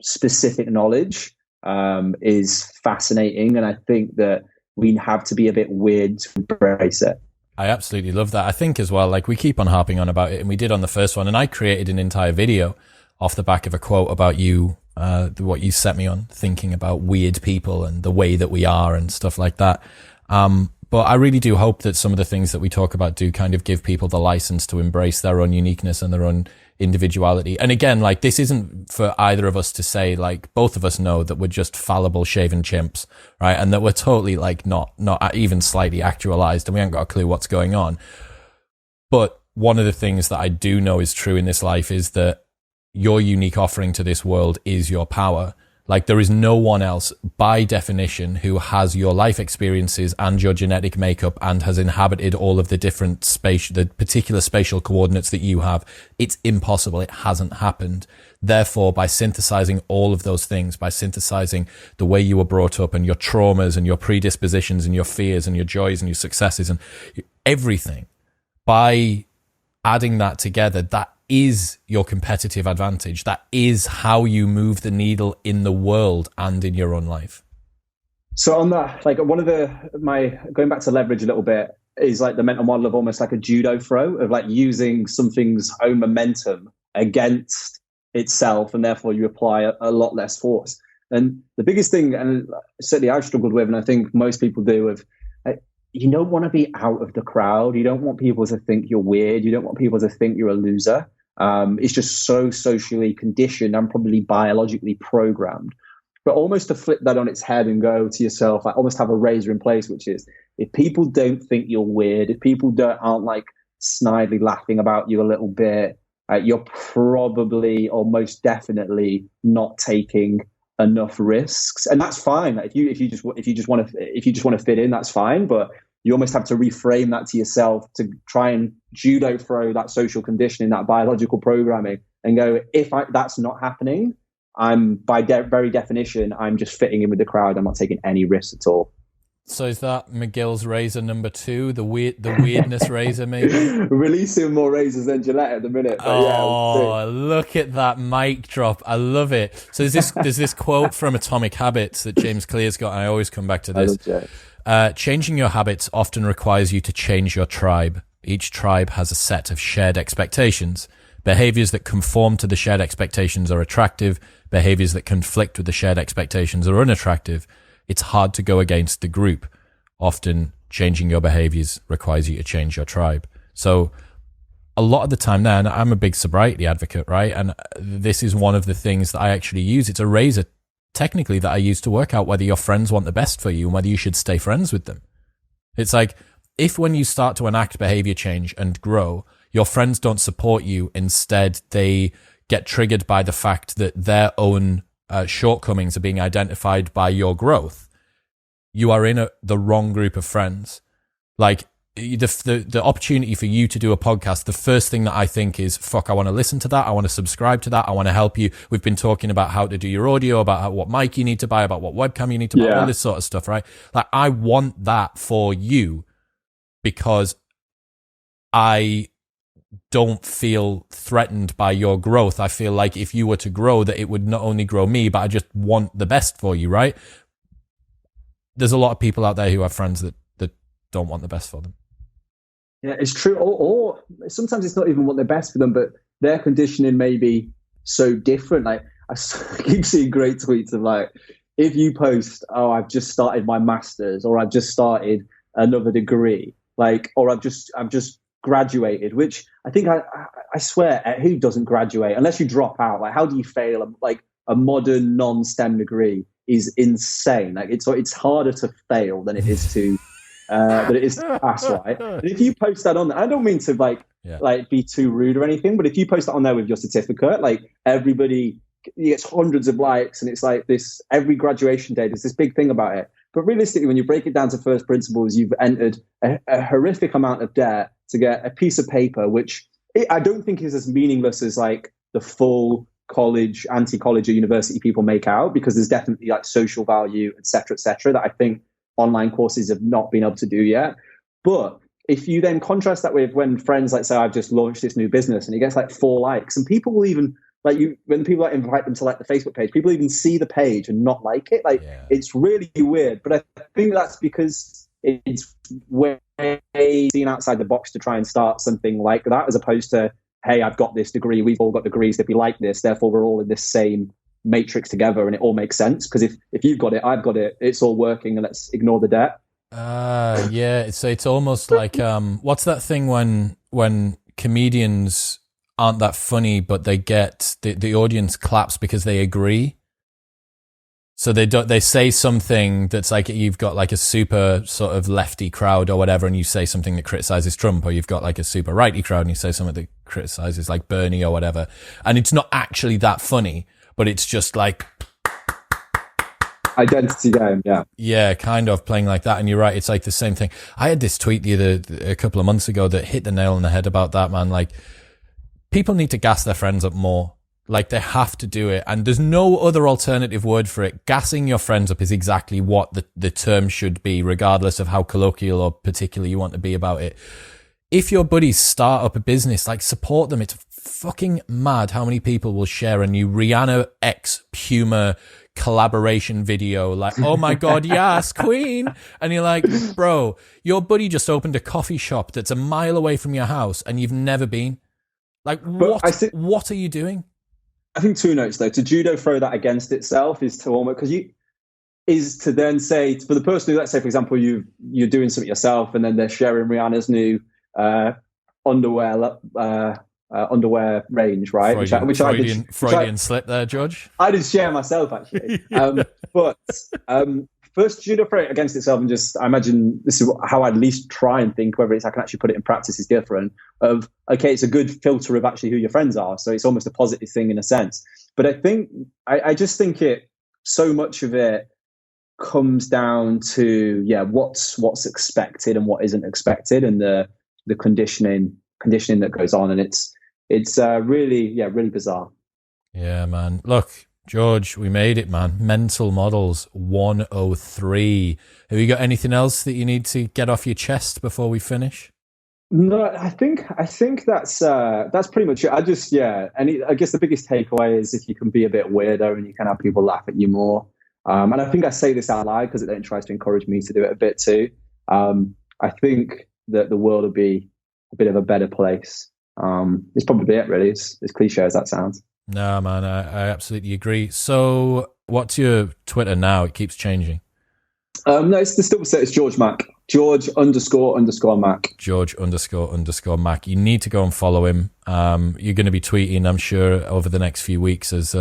specific knowledge is fascinating, and I think that we have to be a bit weird to embrace it. I absolutely love that. I think as well, like we keep on harping on about it, and we did on the first one, and I created an entire video off the back of a quote about you, what you set me on, thinking about weird people and the way that we are and stuff like that. But I really do hope that some of the things that we talk about do kind of give people the license to embrace their own uniqueness and their own individuality. And again, like this isn't for either of us to say, like both of us know that we're just fallible shaven chimps, right? And that we're totally like not even slightly actualized and we haven't got a clue what's going on. But one of the things that I do know is true in this life is that your unique offering to this world is your power. Like there is no one else by definition who has your life experiences and your genetic makeup and has inhabited all of the different the particular spatial coordinates that you have. It's impossible. It hasn't happened. Therefore, by synthesizing all of those things, by synthesizing the way you were brought up and your traumas and your predispositions and your fears and your joys and your successes and everything, by adding that together, that is your competitive advantage. That is how you move the needle in the world and in your own life. So on that, like one of going back to leverage a little bit is like the mental model of almost like a judo throw of like using something's own momentum against itself, and therefore you apply a lot less force. And the biggest thing, and certainly I've struggled with, and I think most people do, of you don't want to be out of the crowd. You don't want people to think you're weird. You don't want people to think you're a loser. It's just so socially conditioned and probably biologically programmed. But almost to flip that on its head and go to yourself, I almost have a razor in place, which is if people don't think you're weird, if people aren't like snidely laughing about you a little bit, you're probably or most definitely not taking enough risks, and that's fine. If you just want to fit in, that's fine. But you almost have to reframe that to yourself to try and judo throw that social conditioning, that biological programming, and go, that's not happening, I'm by very definition, I'm just fitting in with the crowd. I'm not taking any risks at all. So is that McGill's razor number 2, the weirdness razor, maybe? Releasing more razors than Gillette at the minute. But look at that mic drop. I love it. So there's this quote from Atomic Habits that James Clear's got, and I always come back to this. Changing your habits often requires you to change your tribe. Each tribe has a set of shared expectations. Behaviors that conform to the shared expectations are attractive. Behaviors that conflict with the shared expectations are unattractive. It's hard to go against the group. Often changing your behaviors requires you to change your tribe. So a lot of the time now, and I'm a big sobriety advocate, right? And this is one of the things that I actually use. It's a razor technically that I use to work out whether your friends want the best for you and whether you should stay friends with them. It's like, if when you start to enact behavior change and grow, your friends don't support you, instead they get triggered by the fact that their own shortcomings are being identified by your growth, you are in the wrong group of friends. Like the opportunity for you to do a podcast, the first thing that I think is, fuck, I want to listen to that. I want to subscribe to that. I want to help you. We've been talking about how to do your audio, about what mic you need to buy, about what webcam you need to buy, all this sort of stuff, right? Like I want that for you because I don't feel threatened by your growth. I feel like if you were to grow, that it would not only grow me, but I just want the best for you, right? There's a lot of people out there who have friends that don't want the best for them. Yeah, it's true. Or sometimes it's not even what the best for them, but their conditioning may be so different. Like I keep seeing great tweets of like, if you post, oh, I've just started my master's, or I've just started another degree, like, or I've just graduated, which I think I swear, who doesn't graduate unless you drop out? Like, how do you fail like a modern non-STEM degree is insane. Like it's harder to fail than it is to pass, right? And if you post that on there, I don't mean to like be too rude or anything, but if you post that on there with your certificate, like everybody gets hundreds of likes, and it's like this every graduation day. There's this big thing about it. But realistically, when you break it down to first principles, you've entered a horrific amount of debt to get a piece of paper, which I don't think is as meaningless as like the full college, anti-college or university people make out, because there's definitely like social value, et cetera, that I think online courses have not been able to do yet. But if you then contrast that with when friends like say, I've just launched this new business and it gets like 4 likes, and people will even like when people like invite them to like the Facebook page, people even see the page and not like it. Like it's really weird. But I think that's because it's way seen outside the box to try and start something like that, as opposed to, hey, I've got this degree, we've all got degrees that be like this, therefore we're all in this same matrix together and it all makes sense. Because if you've got it, I've got it, it's all working, and let's ignore the debt. It's almost like what's that thing when comedians aren't that funny, but they get the audience claps because they agree. So they say something that's like, you've got like a super sort of lefty crowd or whatever, and you say something that criticizes Trump, or you've got like a super righty crowd and you say something that criticizes like Bernie or whatever, and it's not actually that funny, but it's just like identity game, yeah, kind of playing like that. And you're right, it's like the same thing. I had this tweet a couple of months ago that hit the nail on the head about that, man. Like, people need to gas their friends up more. Like, they have to do it. And there's no other alternative word for it. Gassing your friends up is exactly what the term should be, regardless of how colloquial or particular you want to be about it. If your buddies start up a business, like, support them. It's fucking mad how many people will share a new Rihanna X Puma collaboration video, like, oh my god, yes, queen. And you're like, bro, your buddy just opened a coffee shop that's a mile away from your house and you've never been. Like, what are you doing? I think 2 notes though. To judo throw that against itself is to almost, because to then say, for the person who, let's say for example, you're doing something yourself and then they're sharing Rihanna's new underwear range, right? Freudian slip there, George. I did share myself actually. But first, judo throw it against itself, and just, I imagine this is how I'd at least try and think, whether it's I can actually put it in practice is different. Of, okay, it's a good filter of actually who your friends are, so it's almost a positive thing in a sense. But I just think so much of it comes down to what's expected and what isn't expected, and the conditioning that goes on, and it's really bizarre. Yeah, man. Look, George, we made it, man. Mental Models 103. Have you got anything else that you need to get off your chest before we finish? No, I think that's pretty much it. I guess the biggest takeaway is if you can be a bit weirdo and you can have people laugh at you more. And I think I say this out loud because it then tries to encourage me to do it a bit too. I think that the world will be a bit of a better place. It's probably it, really. It's as cliche as that sounds. No, man, I absolutely agree. So what's your Twitter now? It keeps changing. No, it's George Mack. George __ Mack. George __ Mack. You need to go and follow him. You're going to be tweeting, I'm sure, over the next few weeks as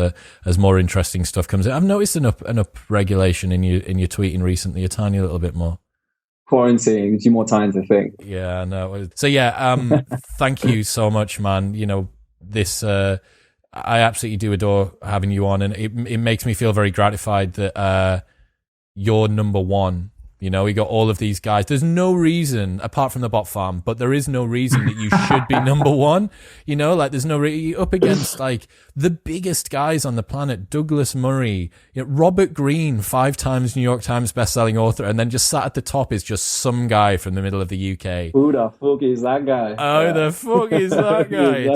more interesting stuff comes in. I've noticed an up regulation in your tweeting recently, a tiny little bit more. Quarantine gives you more time to think. Yeah, no. So yeah, thank you so much, man. You know, this I absolutely do adore having you on, and it makes me feel very gratified that you're number one. You know, we got all of these guys. There's no reason, apart from the bot farm, but there is no reason that you should be number one. You know, like there's no you're up against like the biggest guys on the planet, Douglas Murray, Robert Greene, 5 times New York Times bestselling author, and then just sat at the top is just some guy from the middle of the UK. Who the fuck is that guy? The fuck is that guy?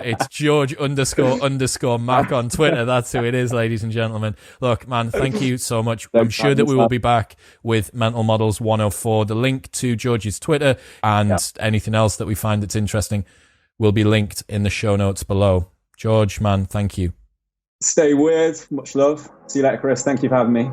It's George __ Mack on Twitter. That's who it is, ladies and gentlemen. Look, man, thank you so much. I'm sure that we will be back with Mental Models 104. The link to George's Twitter and anything else that we find that's interesting will be linked in the show notes below. George, man, thank you. Stay weird. Much love. See you later, Chris. Thank you for having me.